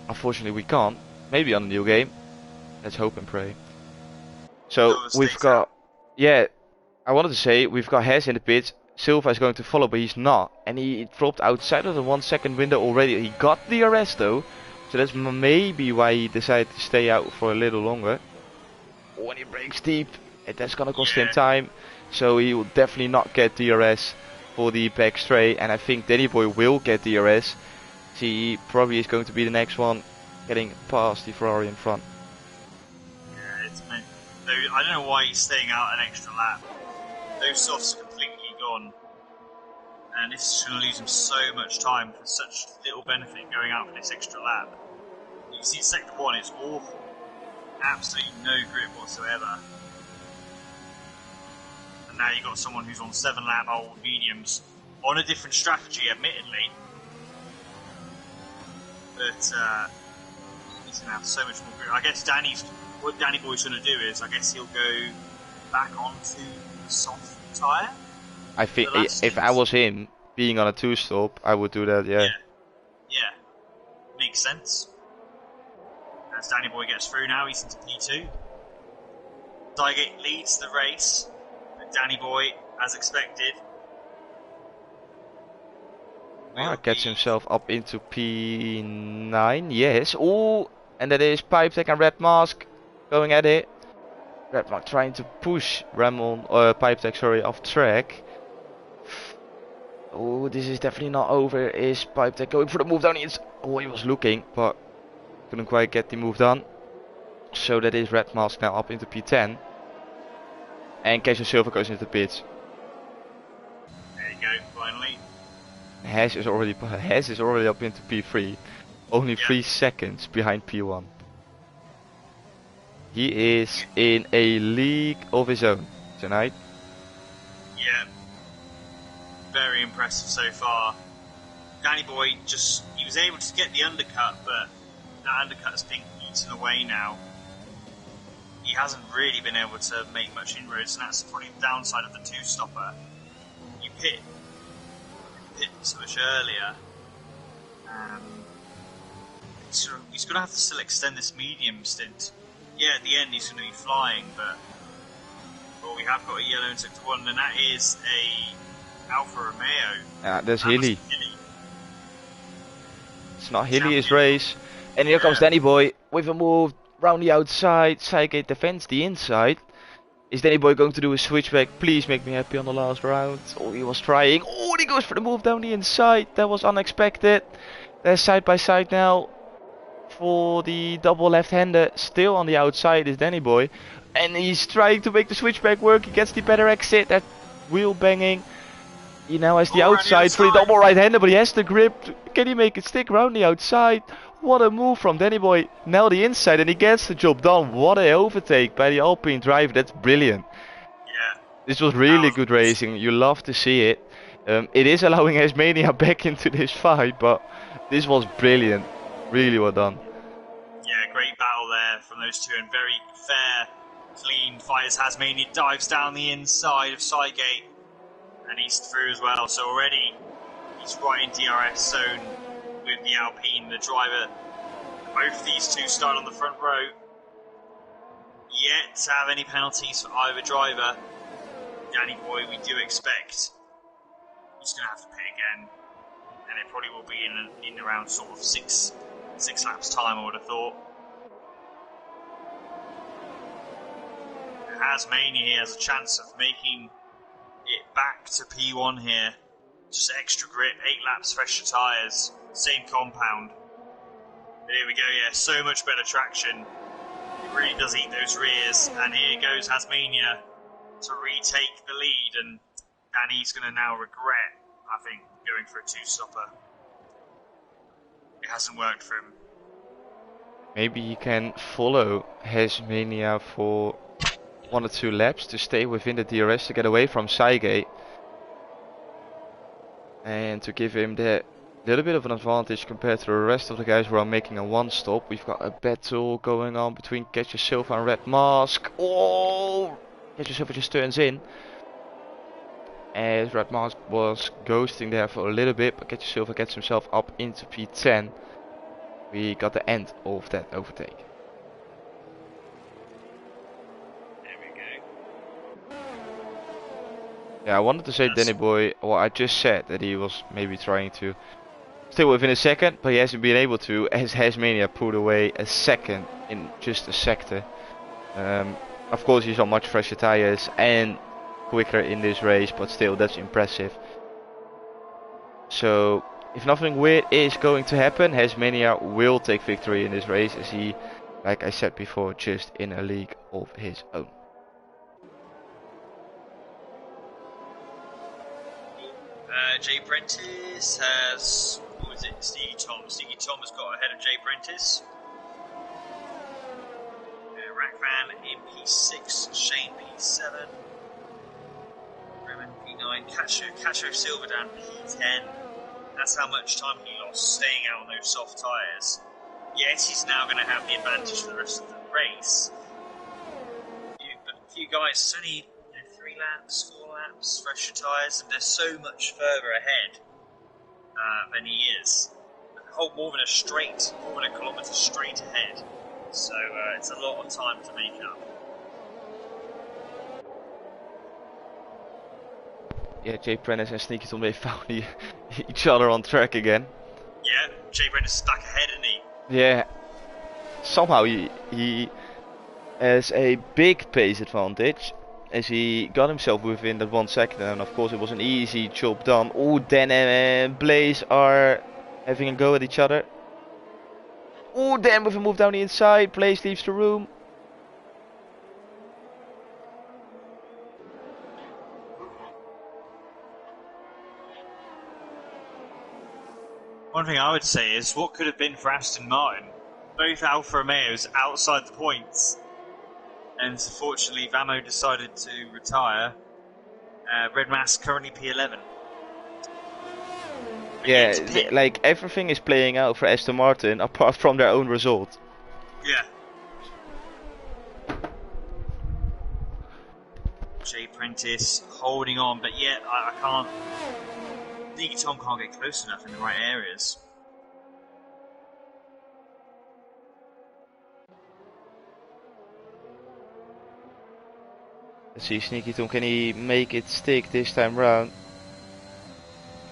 unfortunately we can't. Maybe on a new game. Let's hope and pray. So we've got, I wanted to say, we've got Hes in the pits. Silva is going to follow, but he's not. And he dropped outside of the 1 second window already. He got the arrest though. So that's maybe why he decided to stay out for a little longer. When he breaks deep, that's gonna cost him time. So he will definitely not get DRS for the back straight. And I think Danny Boy will get DRS. He probably is going to be the next one getting past the Ferrari in front. Yeah, it's meant. I don't know why he's staying out an extra lap. Those softs are completely gone. And this is going to lose him so much time for such little benefit going out for this extra lap. You see sector 1, it's awful. Absolutely no grip whatsoever. And now you've got someone who's on 7 lap old mediums on a different strategy, admittedly. But he's going to have so much more grip. I guess what Danny Boy's going to do is, I guess he'll go back onto the soft tyre. I think if I was him, being on a 2-stop, I would do that, yeah. Yeah. Makes sense. As Danny Boy gets through now, he's into P2. Dygate leads the race, but Danny Boy, as expected, gets himself up into P9, yes. Oh, and that is Pipe Tech and Red Mask going at it. Red Mask trying to push Pipe Tech, off track. Oh, this is definitely not over. Is Pipe Tech going for the move down? Oh, he was looking, but couldn't quite get the move done. So that is Red Mask now up into P10. And Casey Silva goes into the pits. There you go, finally. Hes is already up into P3. Only 3 seconds behind P1. He is in a league of his own tonight. Yeah. Very impressive so far. Danny Boy he was able to get the undercut, but that undercut has been eaten away now. He hasn't really been able to make much inroads, and that's probably the downside of the 2-stopper. You pit so much earlier. He's going to have to still extend this medium stint. Yeah, at the end he's going to be flying, but we have got a yellow in sector 1, and that is a Alfa Romeo. There's Hilly. It's not Hilly's race. And here comes Danny Boy with a move round the outside. Saige defends the inside. Is Danny Boy going to do a switchback? Please make me happy on the last round. Oh, he was trying. Oh, and he goes for the move down the inside. That was unexpected. They're side by side now for the double left-hander. Still on the outside is Danny Boy. And he's trying to make the switchback work. He gets the better exit. That wheel banging. He now has the outside for the double right-hander, but he has the grip. Can he make it stick round the outside? What a move from Danny Boy. Now the inside, and he gets the job done. What a overtake by the Alpine driver. That's brilliant. Yeah. This was really good racing. You love to see it. It is allowing Hasmania back into this fight, but this was brilliant. Really well done. Yeah, great battle there from those two, and very fair, clean fight as Hasmania dives down the inside of Saige. And he's through as well, so already he's right in DRS zone with the Alpine, the driver. Both these two start on the front row. Yet to have any penalties for either driver. Danny Boy, we do expect he's going to have to pit again, and it probably will be in around sort of six laps time, I would have thought. Hasmania here has a chance of making it back to P1 here. Just extra grip, 8 laps, fresher tyres, same compound. But here we go, yeah, so much better traction. It really does eat those rears, and here goes Hasmania to retake the lead, and Danny's going to now regret, I think, going for a 2-stopper. It hasn't worked for him. Maybe he can follow Hasmania for 1 or 2 laps to stay within the DRS to get away from Saige. and to give him that little bit of an advantage compared to the rest of the guys who are making a one stop. We've got a battle going on between Catcher Silva and Red Mask. Oh, Catcher Silva just turns in as Red Mask was ghosting there for a little bit, but Catcher Silva gets himself up into P10. We got the end of that overtake. Yeah, I wanted to say Danny Boy, well, I just said that he was maybe trying to stay within a second, but he hasn't been able to, as Hasmania pulled away a second in just a sector. Of course, he's on much fresher tires and quicker in this race, but still, that's impressive. So, if nothing weird is going to happen, Hasmania will take victory in this race, as he, like I said before, just in a league of his own. Jay Prentice has, what was it, Sneaky Tom. Sneaky Tom has got ahead of Jay Prentice. Rackvan in P6, Shane P7, Bremen P9, Cacho Silva down P10. That's how much time he lost staying out on those soft tyres. Yes, he's now going to have the advantage for the rest of the race. But a few guys, it's only 3 laps, 4 laps, fresher tyres, and they're so much further ahead than he is. More than a kilometre straight ahead. So it's a lot of time to make up. Yeah, Jay Prentice and Sneaky Tom, they found each other on track again. Yeah, Jay Prentice is back ahead, isn't he? Yeah. Somehow he has a big pace advantage, as he got himself within that 1 second, and of course it was an easy job done. Oh, Dan and Blaze are having a go at each other. Oh, Dan with a move down the inside, Blaze leaves the room. One thing I would say is, what could have been for Aston Martin? Both Alfa Romeos outside the points. And unfortunately, Vamo decided to retire. Red Mask currently P11. Yeah, like everything is playing out for Aston Martin apart from their own result. Yeah. Jay Prentice holding on, but yet I can't. Sneaky Tom can't get close enough in the right areas. Let's see, Sneaky Tom, can he make it stick this time round?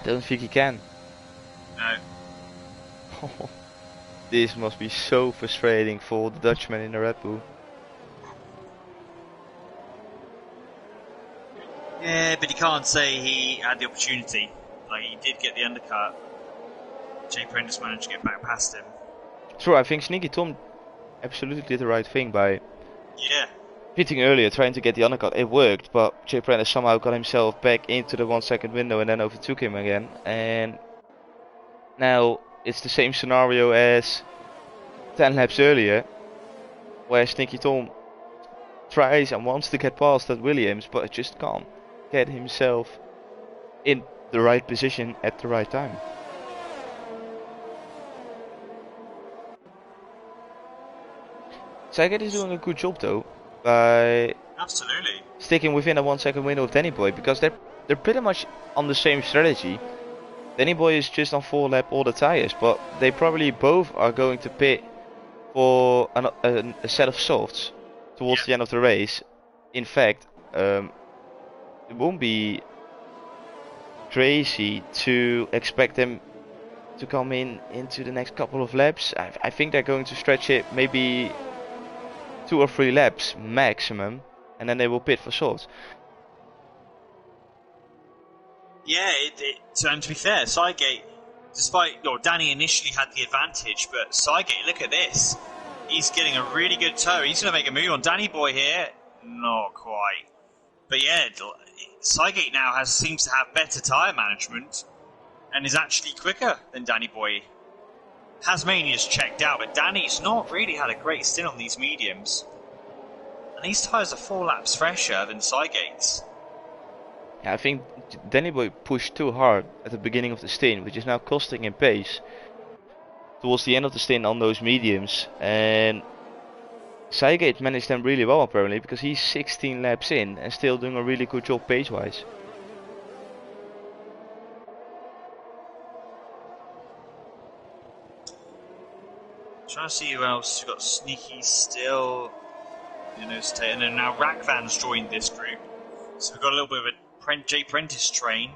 Don't think he can. No. This must be so frustrating for the Dutchman in the Red Bull. Yeah, but you can't say he had the opportunity. Like, he did get the undercut. Jay Prentice managed to get back past him. True, I think Sneaky Tom absolutely did the right thing by pitting earlier, trying to get the undercut. It worked, but Jay Prentice somehow got himself back into the 1 second window and then overtook him again. And now it's the same scenario as 10 laps earlier, where Sneaky Tom tries and wants to get past that Williams, but just can't get himself in the right position at the right time. Saget is doing a good job though, by Absolutely. sticking within a 1 second window of Danny Boy, because they're pretty much on the same strategy. Danny Boy is just on 4 lap all the tires, but they probably both are going to pit for a set of softs towards the end of the race. In fact, it won't be crazy to expect them to come into the next couple of laps. I think they're going to stretch it maybe 2 or 3 laps maximum, and then they will pit for softs. Yeah, and to be fair, Sygate, despite Danny initially had the advantage, but Sygate, look at this. He's getting a really good toe. He's going to make a move on Danny Boy here. Not quite. But yeah, Sygate now seems to have better tyre management and is actually quicker than Danny Boy. Hasmania's checked out, but Danny's not really had a great stint on these mediums. And these tyres are 4 laps fresher than Sygate's. I think Danny Boy pushed too hard at the beginning of the stint, which is now costing him pace towards the end of the stint on those mediums. And Seigate managed them really well apparently, because he's 16 laps in and still doing a really good job pace-wise. Trying to see who else. We've got Sneaky still, you know, and then now Rackvan's joined this group. So we've got a little bit of a Jay Prentice train.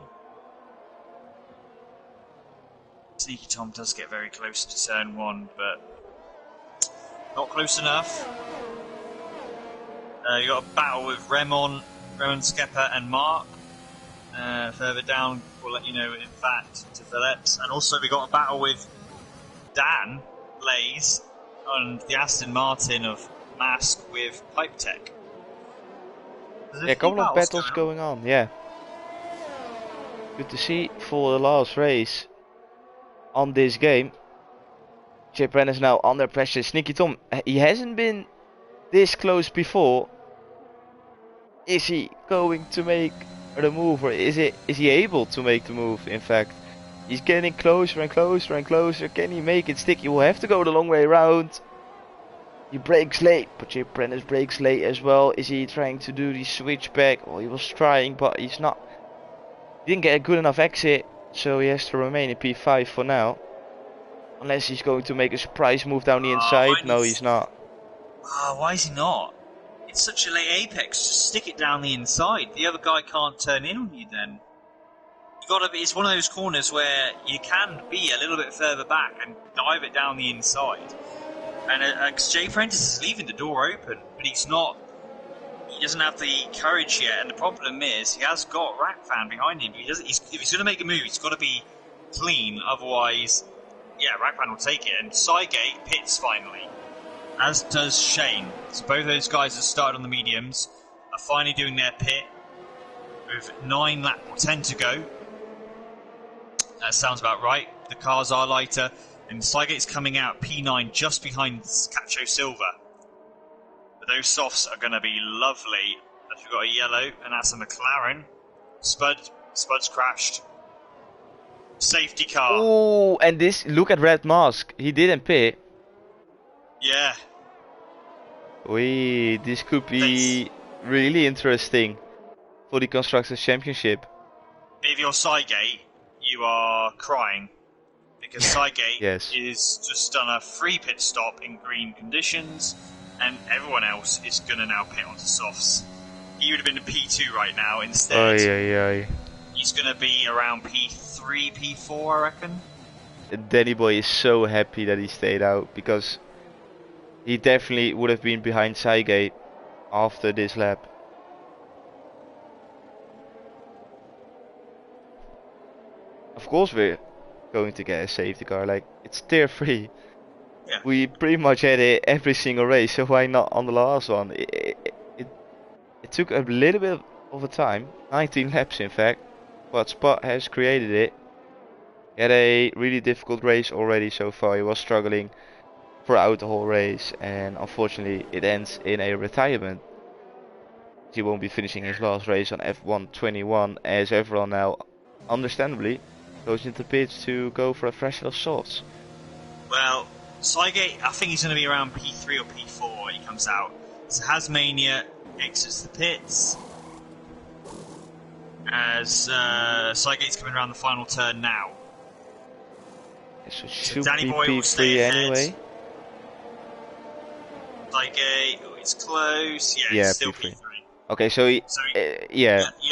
Sneaky Tom does get very close to turn 1, but not close enough. You got a battle with Remon Skepper and Mark. Further down, we'll let you know, in fact, to Phillips. And also we got a battle with Dan Blaze and the Aston Martin of Mask with Pipe Tech. Yeah, a couple of battles going on, yeah. Good to see for the last race on this game. Jay Brennan is now under pressure. Sneaky Tom, he hasn't been this close before. Is he going to make the move, or is he able to make the move? In fact, he's getting closer and closer and closer. Can he make it stick? He will have to go the long way around. He brakes late, but Jay Brennan brakes late as well. Is he trying to do the switchback? Well, he was trying, but he's not. He didn't get a good enough exit, so he has to remain in P5 for now. Unless he's going to make a surprise move down the inside. No, he's not. Why is he not? It's such a late apex. Just stick it down the inside. The other guy can't turn in on you then. You gotta be. It's one of those corners where you can be a little bit further back and dive it down the inside. And Jay Prentice is leaving the door open, but he's not. He doesn't have the courage yet. And the problem is, he has got Rackfan behind him. But if he's going to make a move, he's got to be clean. Otherwise, yeah, Rackfan will take it. And Seigate pits finally, as does Shane. So both those guys that started on the mediums are finally doing their pit with 10 to go. That sounds about right. The cars are lighter, and Seigate's coming out P9 just behind Cacho Silva. But those softs are going to be lovely. As we've got a yellow, and that's a McLaren. Spud's crashed. Safety car. Oh, and this, look at Red Mask. He didn't pit. Yeah. This could be really interesting for the Constructors' Championship. If you're Seigate, you are crying. Because Seigate yes. is just done a free pit stop in green conditions, and everyone else is going to now pit onto softs. He would have been a P2 right now. Instead, he's going to be around P3, P4, I reckon. Danny Boy is so happy that he stayed out, because he definitely would have been behind Seigate after this lap. Of course we're going to get a safety car, like, it's tier 3. Yeah. We pretty much had it every single race, so why not on the last one? It took a little bit of a time, 19 laps in fact, but Spot has created it. He had a really difficult race already so far. He was struggling throughout the whole race, and unfortunately it ends in a retirement. He won't be finishing his last race on F121, as everyone now, understandably, goes into pits to go for a fresh set of softs. Well, Seigate, I think he's going to be around P3 or P4 when he comes out. So Hasmania exits the pits as Seigate's coming around the final turn now. So So Danny Boy will stay ahead. Anyway. Seigate, it's close. Yeah, Yeah, it's still P3. P3. Okay, so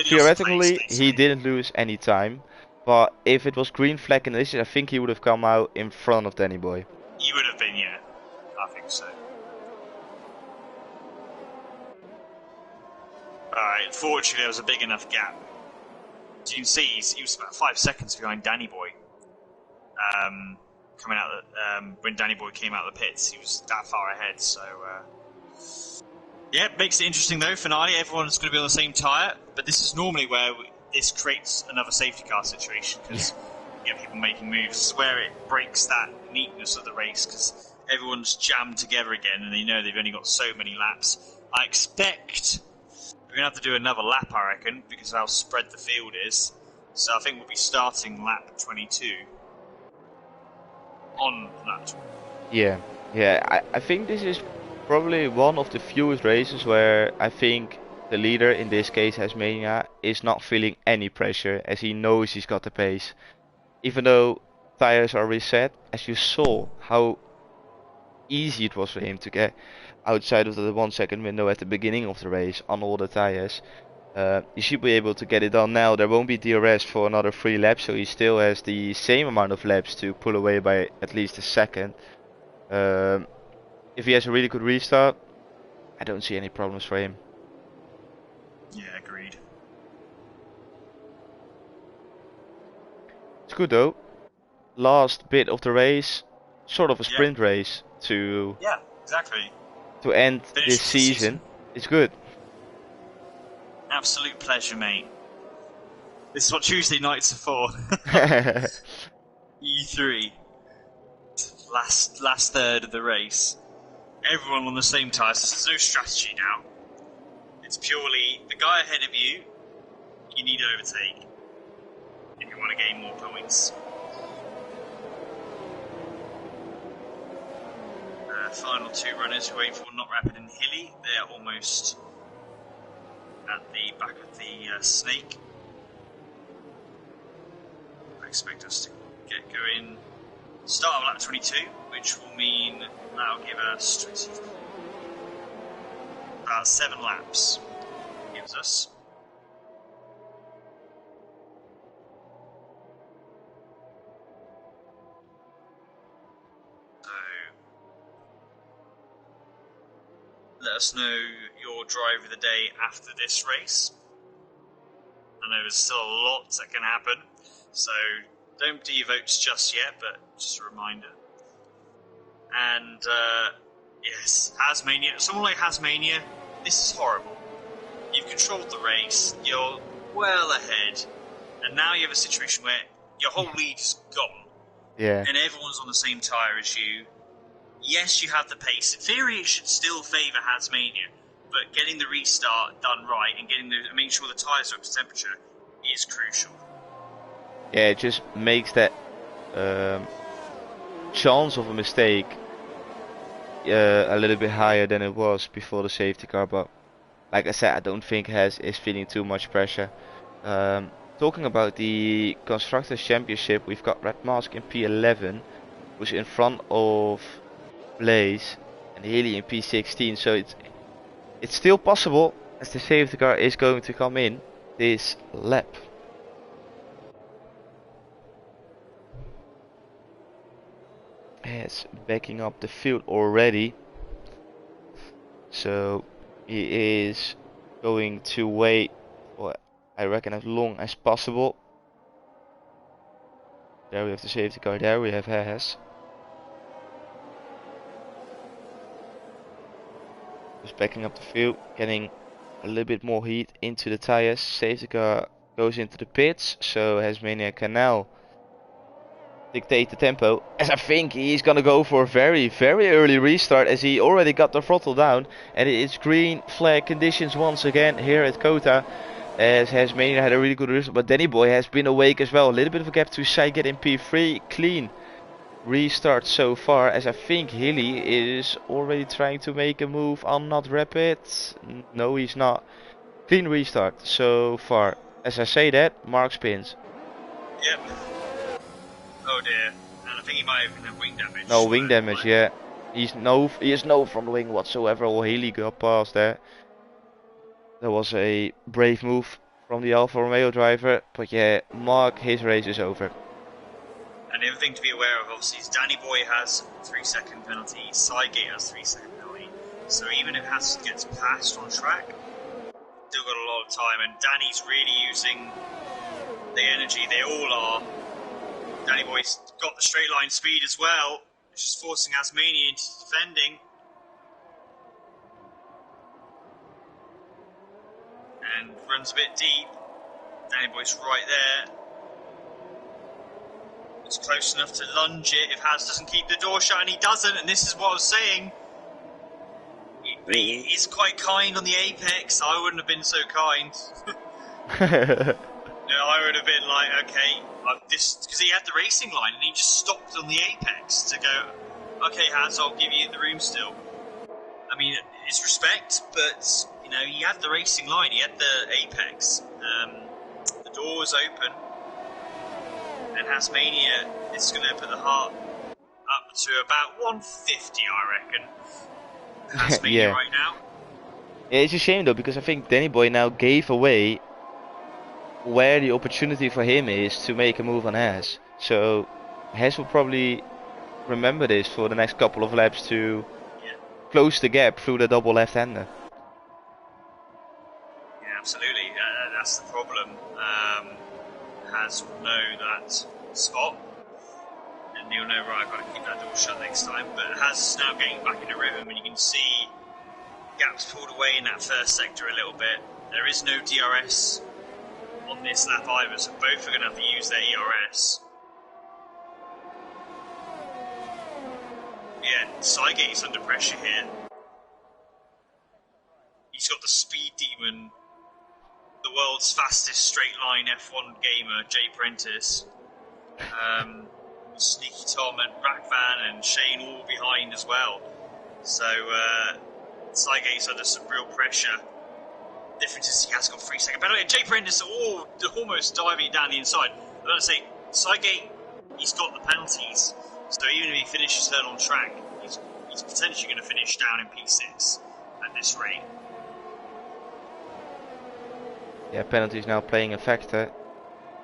theoretically he didn't lose any time, but if it was green flag conditions, I think he would have come out in front of Danny Boy. He would have been, yeah. I think so. Alright, unfortunately there was a big enough gap. As you can see, he was about 5 seconds behind Danny Boy. Coming out when Danny Boy came out of the pits, he was that far ahead, so yeah, makes it interesting though. Finale, everyone's going to be on the same tyre, but this is normally where this creates another safety car situation, because you get people making moves. This is where it breaks that neatness of the race, because everyone's jammed together again, and they know they've only got so many laps. I expect We're going to have to do another lap, I reckon, because of how spread the field is. So I think we'll be starting lap 22 on lap 20. Yeah. I think this is probably one of the fewest races where I think the leader, in this case Hasmania, is not feeling any pressure as he knows he's got the pace. Even though tires are reset, as you saw how easy it was for him to get outside of the 1 second window at the beginning of the race on all the tires. He should be able to get it done now. There won't be DRS for another 3 laps, so he still has the same amount of laps to pull away by at least a second. If he has a really good restart, I don't see any problems for him. Yeah, agreed. It's good though. Last bit of the race, sort of a sprint race to exactly. to end Finish this the season. It's good. Absolute pleasure, mate. This is what Tuesday nights are for. EU3. Last third of the race. Everyone on the same tyres. So there's no strategy now. It's purely the guy ahead of you. You need to overtake if you want to gain more points. Final two runners who wait for Not Rapid and Hilly. They're almost at the back of the snake. I expect us to get going. Start of lap 22, which will mean that'll give us about 7 laps. Gives us. So let us know your drive of the day after this race. I know there's still a lot that can happen, so don't do your votes just yet, but just a reminder. And yes, Hasmania. Someone like Hasmania, this is horrible. You've controlled the race, you're well ahead, and now you have a situation where your whole lead is gone, and everyone's on the same tyre as you. Yes, you have the pace. In theory, it should still favour Hasmania, but getting the restart done right and making sure the tyres are up to temperature is crucial. Yeah, it just makes that chance of a mistake a little bit higher than it was before the safety car. But like I said, I don't think Has is feeling too much pressure. Talking about the Constructors' Championship, we've got Red Mask in P11, who's in front of Blaze and Healy in P16. So it's still possible, as the safety car is going to come in this lap. Has backing up the field already, so he is going to wait for, I reckon, as long as possible. There we have the safety car, there we have Has. Just backing up the field, getting a little bit more heat into the tires. Safety car goes into the pits, so Hasmania can now dictate the tempo, as I think he's gonna go for a very early restart, as he already got the throttle down, and it's green flag conditions once again here at Kota, as Hasmania had a really good restart, but Danny Boy has been awake as well. A little bit of a gap to Saiget in P3. Clean restart so far, as I think Hilly is already trying to make a move on Not Rapid. No, he's not. Clean restart so far. As I say that, Mark spins. Yep. Oh dear. And I think he might even have wing damage. No wing damage, yeah. He is no front wing whatsoever, or Healy got past there. That was a brave move from the Alfa Romeo driver, but yeah, Mark, his race is over. And the other thing to be aware of, obviously, is Danny Boy has 3-second penalty, Sygate has 3-second penalty. So even if Haas gets passed on track, still got a lot of time, and Danny's really using the energy. They all are. Danny Boy's got the straight line speed as well, which is forcing Hasmania into defending. And runs a bit deep. Danny Boy's right there. It's close enough to lunge it if Has doesn't keep the door shut, and he doesn't, and this is what I was saying. He's quite kind on the apex. I wouldn't have been so kind. I would have been like, okay, because he had the racing line and he just stopped on the apex to go, okay, Haz, I'll give you the room still. I mean, it's respect, but he had the racing line, he had the apex. The door was open, and Hasmania is going to put the heart up to about 150, I reckon. Hasmania Yeah. right now. Yeah, it's a shame though, because I think Danny Boy now gave away where the opportunity for him is to make a move on Has. So Has will probably remember this for the next couple of laps to close the gap through the double left-hander. Yeah, absolutely. That's the problem. Has will know that spot, and he'll know, right, I've got to keep that door shut next time. But Has is now getting back in the rhythm, and you can see gaps pulled away in that first sector a little bit. There is no DRS on this lap either, so both are going to have to use their ERS. Yeah, Sygate's under pressure here. He's got the speed demon, the world's fastest straight line F1 gamer, Jay Prentice. Sneaky Tom and Rackvan and Shane all behind as well. So Sygate's under some real pressure. Difference is he has got 3 second penalty. Jay Prentice almost diving down the inside. I'm going to say, Sygate, he's got the penalties. So even if he finishes third on track, he's potentially going to finish down in P6 at this rate. Yeah, penalties now playing a factor.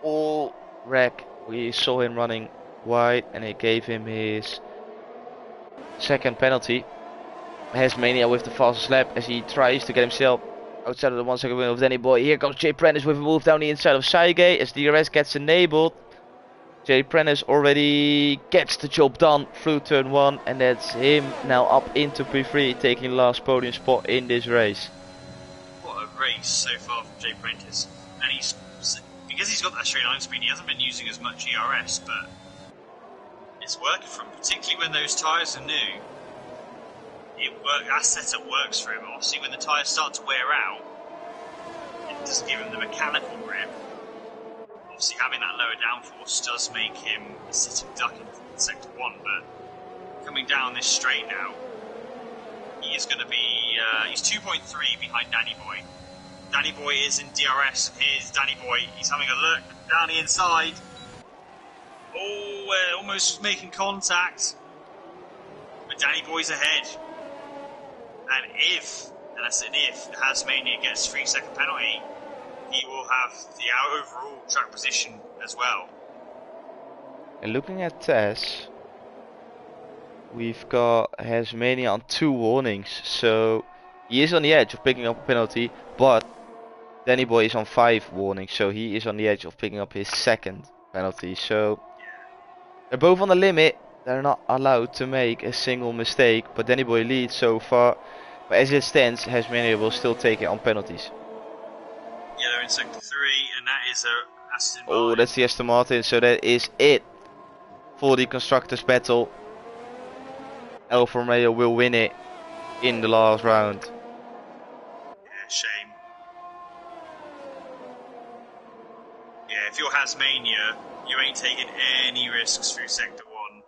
All wreck, we saw him running wide and it gave him his second penalty. Hasmania with the fastest lap as he tries to get himself outside of the 1 second win of Danny Boy. Here comes Jay Prentice with a move down the inside of Sygate as DRS gets enabled. Jay Prentice already gets the job done through turn 1, and that's him now up into P3, taking the last podium spot in this race. What a race so far from Jay Prentice. And because he's got that straight line speed, he hasn't been using as much ERS, but it's working for him, particularly when those tyres are new. That setup works for him. Obviously, when the tyres start to wear out, it doesn't give him the mechanical grip. Obviously, having that lower downforce does make him a sitting duck in sector 1, but coming down this straight now, he is going to be, he's 2.3 behind Danny Boy. Danny Boy is in DRS. Here's Danny Boy. He's having a look down the inside. Oh, almost making contact. But Danny Boy's ahead. And and that's an if, Hasmania gets 3 second penalty, he will have the overall track position as well. And looking at Tess, we've got Hasmania on 2 warnings, so he is on the edge of picking up a penalty, but Danny Boy is on 5 warnings, so he is on the edge of picking up his second penalty. So they're both on the limit. They're not allowed to make a single mistake, but Danny Boy leads so far. But as it stands, Hasmania will still take it on penalties. Yeah, they're in sector 3, and that is a Aston Martin. Oh, that's the Aston Martin, so that is it for the Constructors' battle. Alfa Romeo will win it in the last round. Yeah, shame. Yeah, if you're Hasmania, you ain't taking any risks through sector 1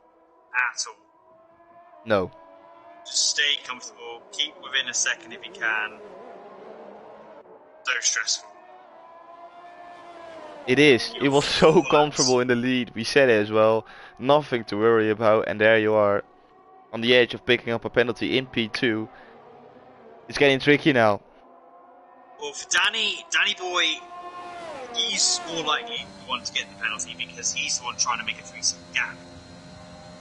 at all. No. Just stay comfortable, keep within a second if you can. So stressful. It is. It was so comfortable in the lead. We said it as well. Nothing to worry about, and there you are on the edge of picking up a penalty in P2. It's getting tricky now. Well, for Danny Boy, he's more likely the one to get the penalty because he's the one trying to make a 3-second gap.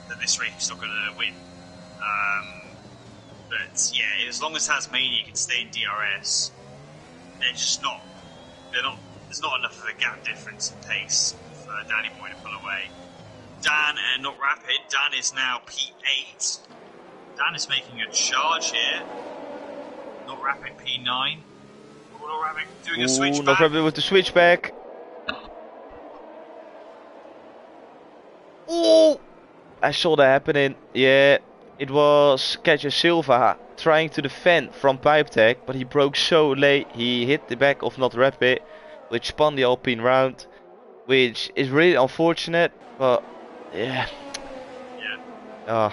That this race is not going to win. But yeah, as long as Hasmania can stay in DRS, there's not enough of a gap difference in pace for Danny Boy to pull away. Dan, not Rapid, Dan is now P8. Dan is making a charge here. Not Rapid P9. Oh, Not Rapid doing a switchback. Not Rapid with the switchback. Oh! I saw that happening. Yeah, it was Catcher Silva trying to defend from pipe tech, but he broke so late. He hit the back of Not Rapid, which spun the Alpine round, which is really unfortunate. But yeah, Yeah.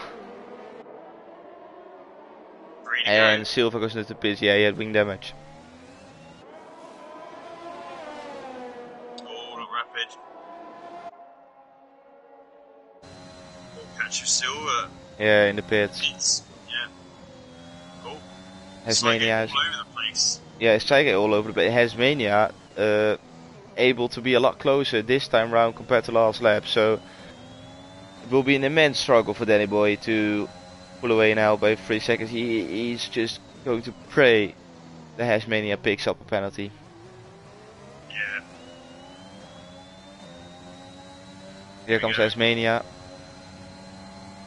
Free to and go. Silva goes into the pits. Yeah, he had wing damage. Oh, Not Rapid. Catch of Silver. Yeah, in the pits. Yeah. Cool. Hasmania. All over the place. Yeah, Saigate all over the place. Hasmania able to be a lot closer this time round compared to last lap. So it will be an immense struggle for Danny Boy to pull away now by 3 seconds. He's just going to pray the Hasmania picks up a penalty. Yeah. Here comes Hasmania.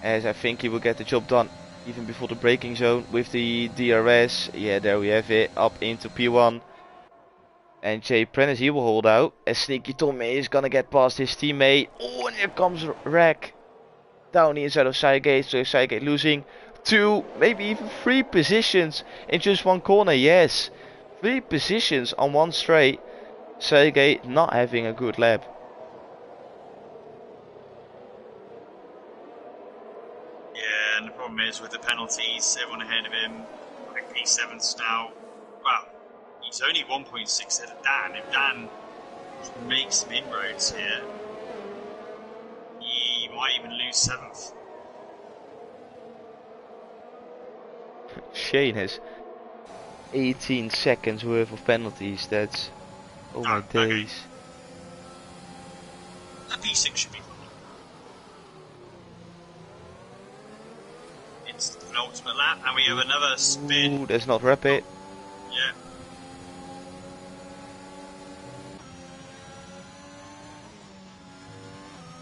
As I think he will get the job done even before the braking zone with the DRS. Yeah, there we have it, up into P1. And Jay Prentice, he will hold out. As Sneaky Tommy is gonna get past his teammate. Oh, and here comes Rack down the inside of Saigate. So Saigate losing 2, maybe even 3 positions in just one corner. Yes, 3 positions on one straight. Saigate not having a good lap. Yeah, and the problem is with the penalties, everyone ahead of him, like P7's now, well, he's only 1.6 ahead of Dan. If Dan makes some inroads here, he might even lose 7th. Shane has 18 seconds worth of penalties. That's, oh my days. A P6 should be fine. It's the penultimate lap, and we have another spin. Ooh, that's Not Rapid. Yeah.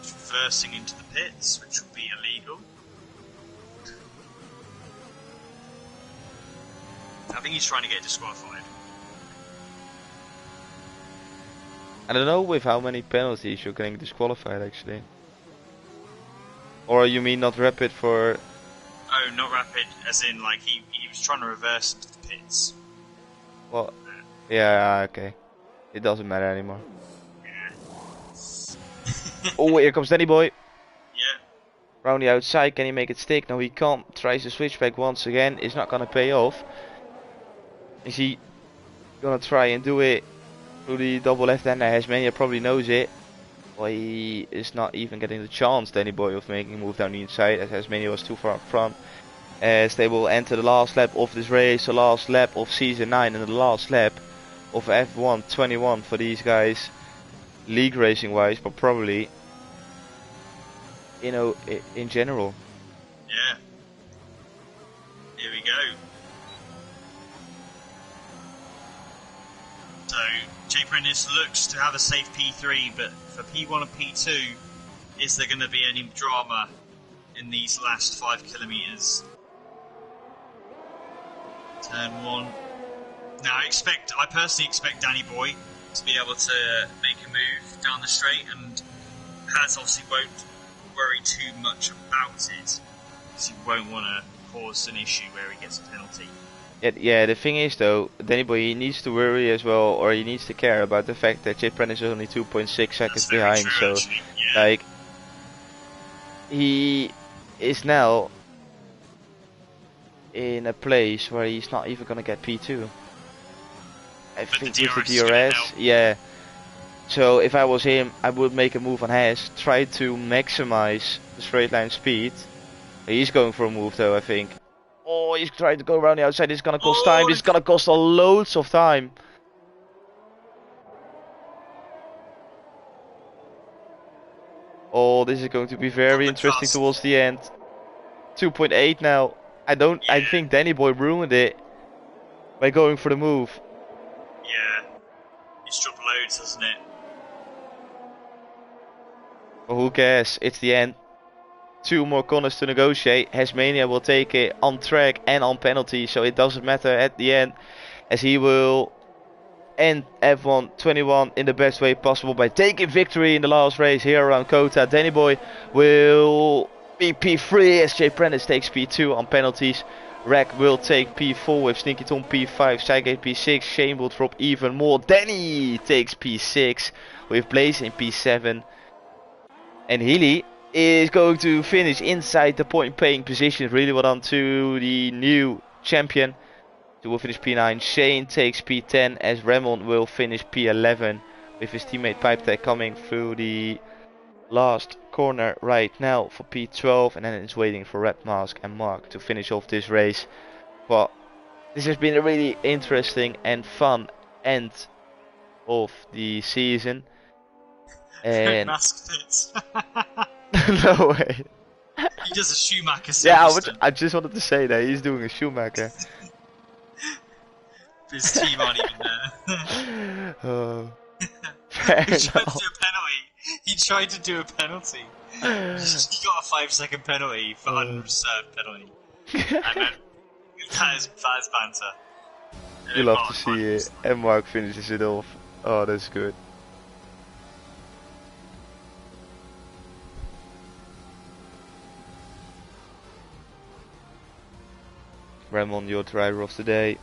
Reversing into the pits, which will be illegal. I think he's trying to get disqualified. I don't know with how many penalties you're getting disqualified actually. Or you mean Not Rapid for... Oh, Not Rapid, as in like he was trying to reverse into the pits. Well, yeah, okay. It doesn't matter anymore. Yeah. Oh, here comes Danny Boy. Yeah. Round the outside, can he make it stick? No, he can't. Tries to switch back once again. It's not gonna pay off. Is he gonna try and do it through the double left-hander? Hasmania probably knows it. Well, he is not even getting the chance, Danny Boy, of making a move down the inside, as Hasmania was too far up front. As they will enter the last lap of this race, the last lap of season 9 and the last lap of F1 21 for these guys, league racing wise, but probably, you know, in general. Yeah. Here we go. So, Jay Prentice looks to have a safe P3, but for P1 and P2, is there going to be any drama in these last 5 kilometres? Turn 1. Now, I personally expect Danny Boy to be able to make a move down the straight, and Has obviously won't worry too much about it, because he won't want to cause an issue where he gets a penalty. Yeah, the thing is though, Danny Boy, he needs to worry as well, or he needs to care about the fact that Jay Prentice is only 2.6 seconds behind. True, so, yeah. like, he is now in a place where he's not even gonna get P2. I think with the DRS, yeah. So if I was him, I would make a move on Has, try to maximize the straight line speed. He's going for a move though, I think. Oh, he's trying to go around the outside. This is gonna cost time. This is gonna cost a loads of time. Oh, this is going to be very interesting towards the end. 2.8 now. I think Danny Boy ruined it by going for the move. Yeah. He's dropped loads, hasn't it? Well, who cares? It's the end. 2 more corners to negotiate. Hasmania will take it on track and on penalty, so it doesn't matter at the end, as he will end F1 21 in the best way possible by taking victory in the last race here around Kota. Danny Boy will be P3 as Jay Prentice takes P2 on penalties. Rack will take P4 with Sneaky Tom P5, Psyche P6, Shane will drop even more. Danny takes P6 with Blaze in P7. And Healy is going to finish inside the point paying position. Really well done to the new champion. So will finish P9. Shane takes P10 as Ramon will finish P11 with his teammate Pipetech coming through the last corner right now for P12, and then it's waiting for Red Mask and Mark to finish off this race. But this has been a really interesting and fun end of the season. And Mask fits. no way. He does a Schumacher. Yeah, I just wanted to say that he's doing a Schumacher. His team aren't even there. Fair He tried to enough. do a penalty. He tried to do a penalty. He got a 5-second penalty for unreserved penalty. And then that is banter. You love to see it. And Mark finishes it off. Oh, that's good. Ramon, your driver of the day.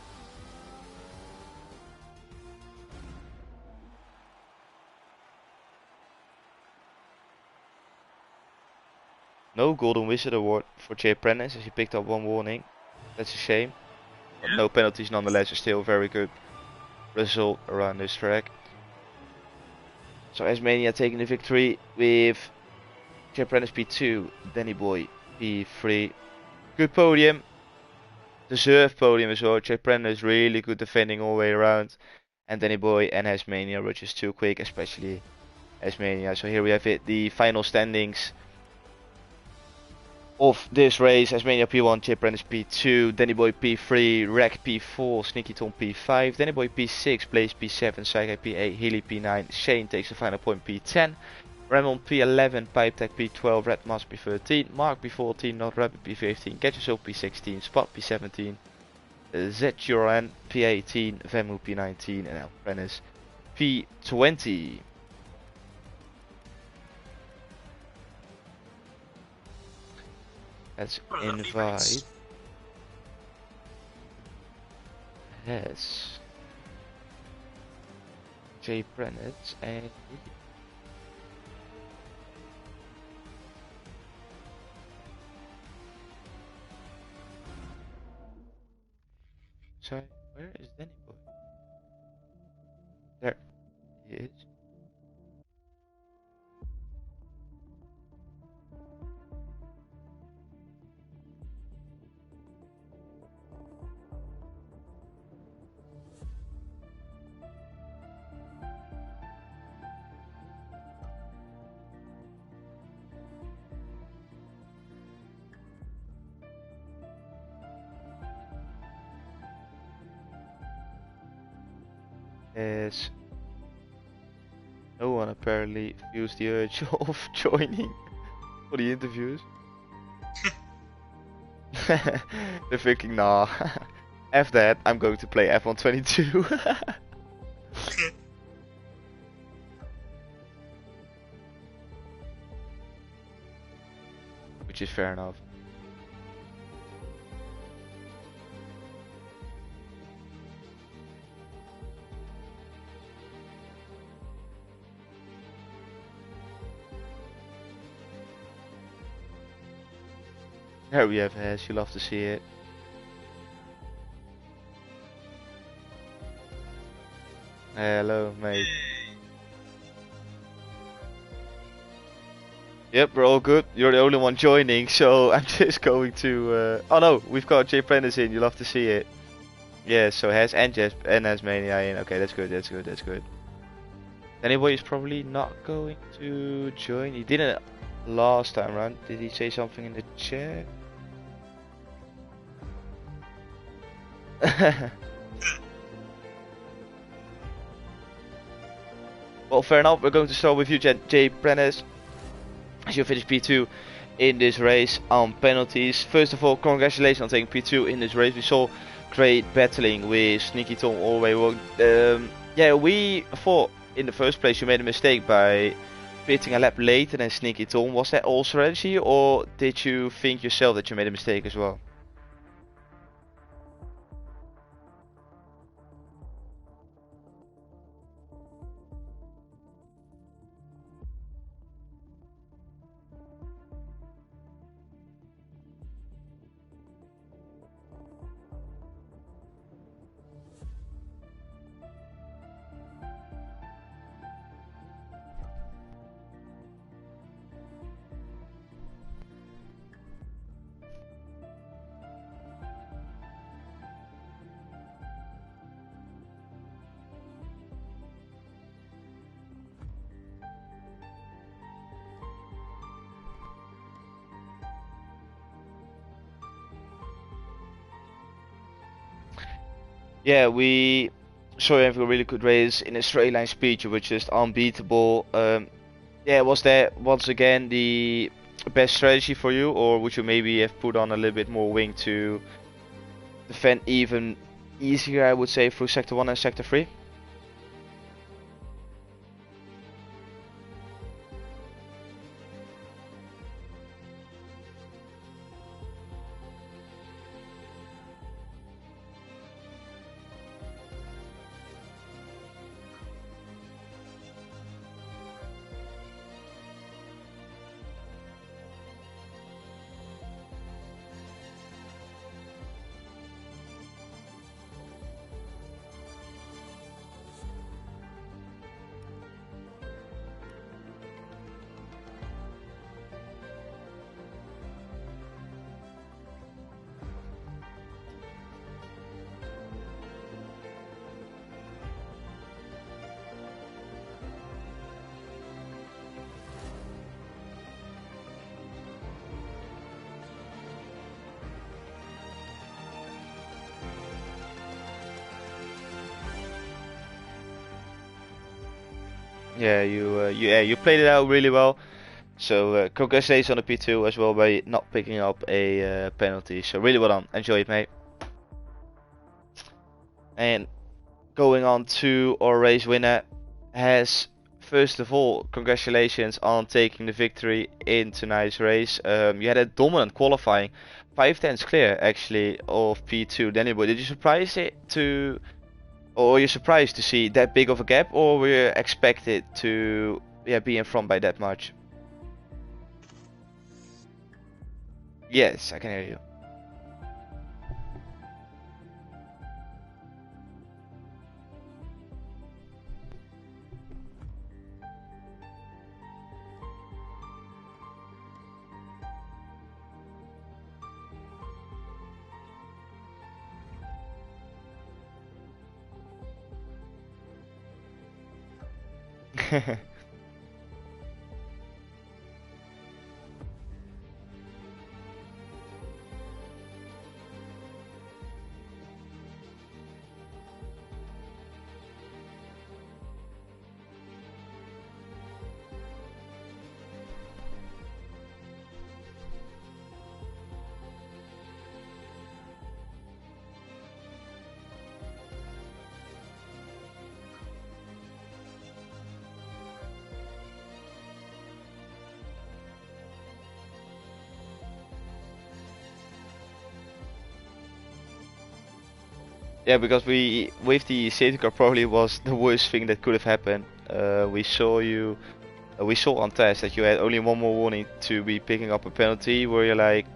No Golden Wizard Award for Jay Prentice as he picked up one warning. That's a shame. But no penalties nonetheless, is still a very good result around this track. So Asmania taking the victory with Jay Prentice P2, Danny Boy P3. Good podium. Deserved podium as well. Jay Prentice really good defending all the way around. And Danny Boy and Asmania were just too quick, especially Asmania. So here we have it, the final standings of this race. Asmania P1, Jay Prentice P2, Danny Boy P3, Rack P4, Sneaky Tom P5, Danny Boy P6, Blaze P7, Psyche P8, Healy P9, Shane takes the final point P10, Ramon P11, Pipetech P12, Red Mask P13, Mark P14, Not Rabbit P15, Get Yourself P16, Spot P17, Zeturan P18, Vemu P19 and Prentice P20. Let's invite. Yes. Jay Prentice and. Sorry, where is Danny Boy? There he is. As no one apparently feels the urge of joining for the interviews. They're thinking, nah, F that, I'm going to play F122. Which is fair enough. Here we have Hez, you love to see it. Hello, mate. Yep, we're all good. You're the only one joining, so I'm just going to... Oh no, we've got Jay Prentice in, you love to see it. Yeah, so Hez and Jess and Asmania in. Okay, that's good, that's good, that's good. Anyway, he's probably not going to join. He didn't last time around. Did he say something in the chat? Well, fair enough. We're going to start with you, Jay Prentice. As you finish P2 in this race on penalties. First of all, congratulations on taking P2 in this race. We saw great battling with Sneaky Tom all the way along. Yeah, we thought in the first place you made a mistake by pitting a lap later than Sneaky Tom. Was that all strategy, or did you think yourself that you made a mistake as well? Yeah, we saw you having a really good race in a straight line speed. You were just unbeatable. Yeah, was that once again the best strategy for you, or would you maybe have put on a little bit more wing to defend even easier, I would say, through Sector 1 and Sector 3? Yeah, you played it out really well. So congratulations on the P2 as well by not picking up a penalty. So really well done. Enjoy it, mate. And going on to our race winner has, first of all, congratulations on taking the victory in tonight's race. You had a dominant qualifying, 5 tenths clear actually of P2 Danny Boy. Did you surprise it to, or were you surprised to see that big of a gap, or were you expected to be in front by that much? Yes, I can hear you. Yeah, because we with the safety car probably was the worst thing that could have happened. We saw on test that you had only one more warning to be picking up a penalty. Were you like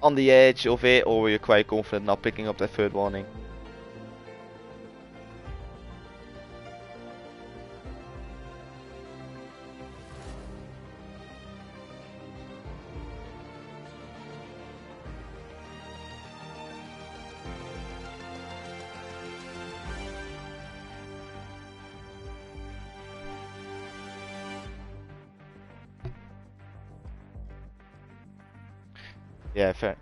on the edge of it, or were you quite confident not picking up that third warning? Yeah, fair.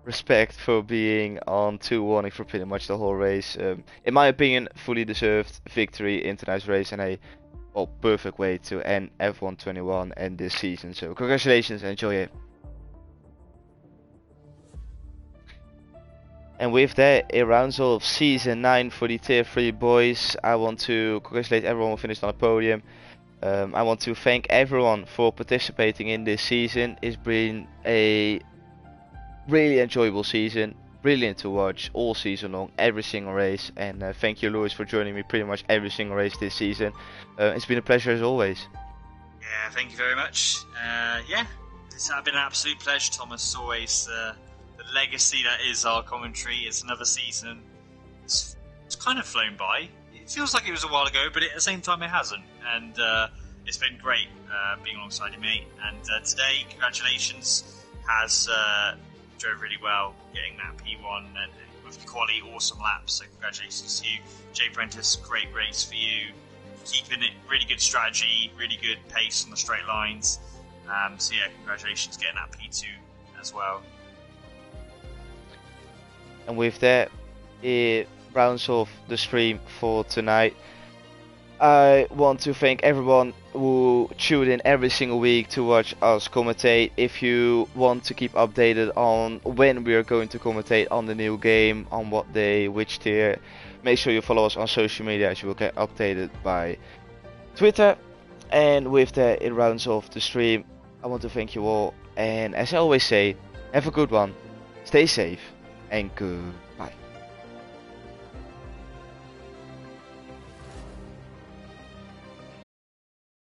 Respect for being on 2 warning for pretty much the whole race. In my opinion, fully deserved victory in tonight's race and a perfect way to end F121 and this season. So congratulations and enjoy it. And with that, it rounds off season 9 for the Tier 3 boys. I want to congratulate everyone who finished on the podium. I want to thank everyone for participating in this season. It's been a really enjoyable season, brilliant to watch all season long, every single race. And thank you, Lewis, for joining me pretty much every single race this season. It's been a pleasure as always. Yeah, thank you very much. Yeah, it's been an absolute pleasure, Thomas. Always the legacy that is our commentary. It's another season. It's kind of flown by. It feels like it was a while ago, but at the same time it hasn't. And it's been great being alongside you, mate. And today, congratulations, has drove really well, getting that P1 and with the quality, awesome laps. So congratulations to you, Jay Prentice. Great race for you. Keeping it really good strategy, really good pace on the straight lines. So yeah, congratulations getting that P2 as well. And with that, it rounds off the stream for tonight. I want to thank everyone who tuned in every single week to watch us commentate. If you want to keep updated on when we are going to commentate on the new game, on what day, which tier, make sure you follow us on social media as you will get updated by Twitter. And with that, it rounds off the stream. I want to thank you all, and as I always say, have a good one, stay safe, and goodbye.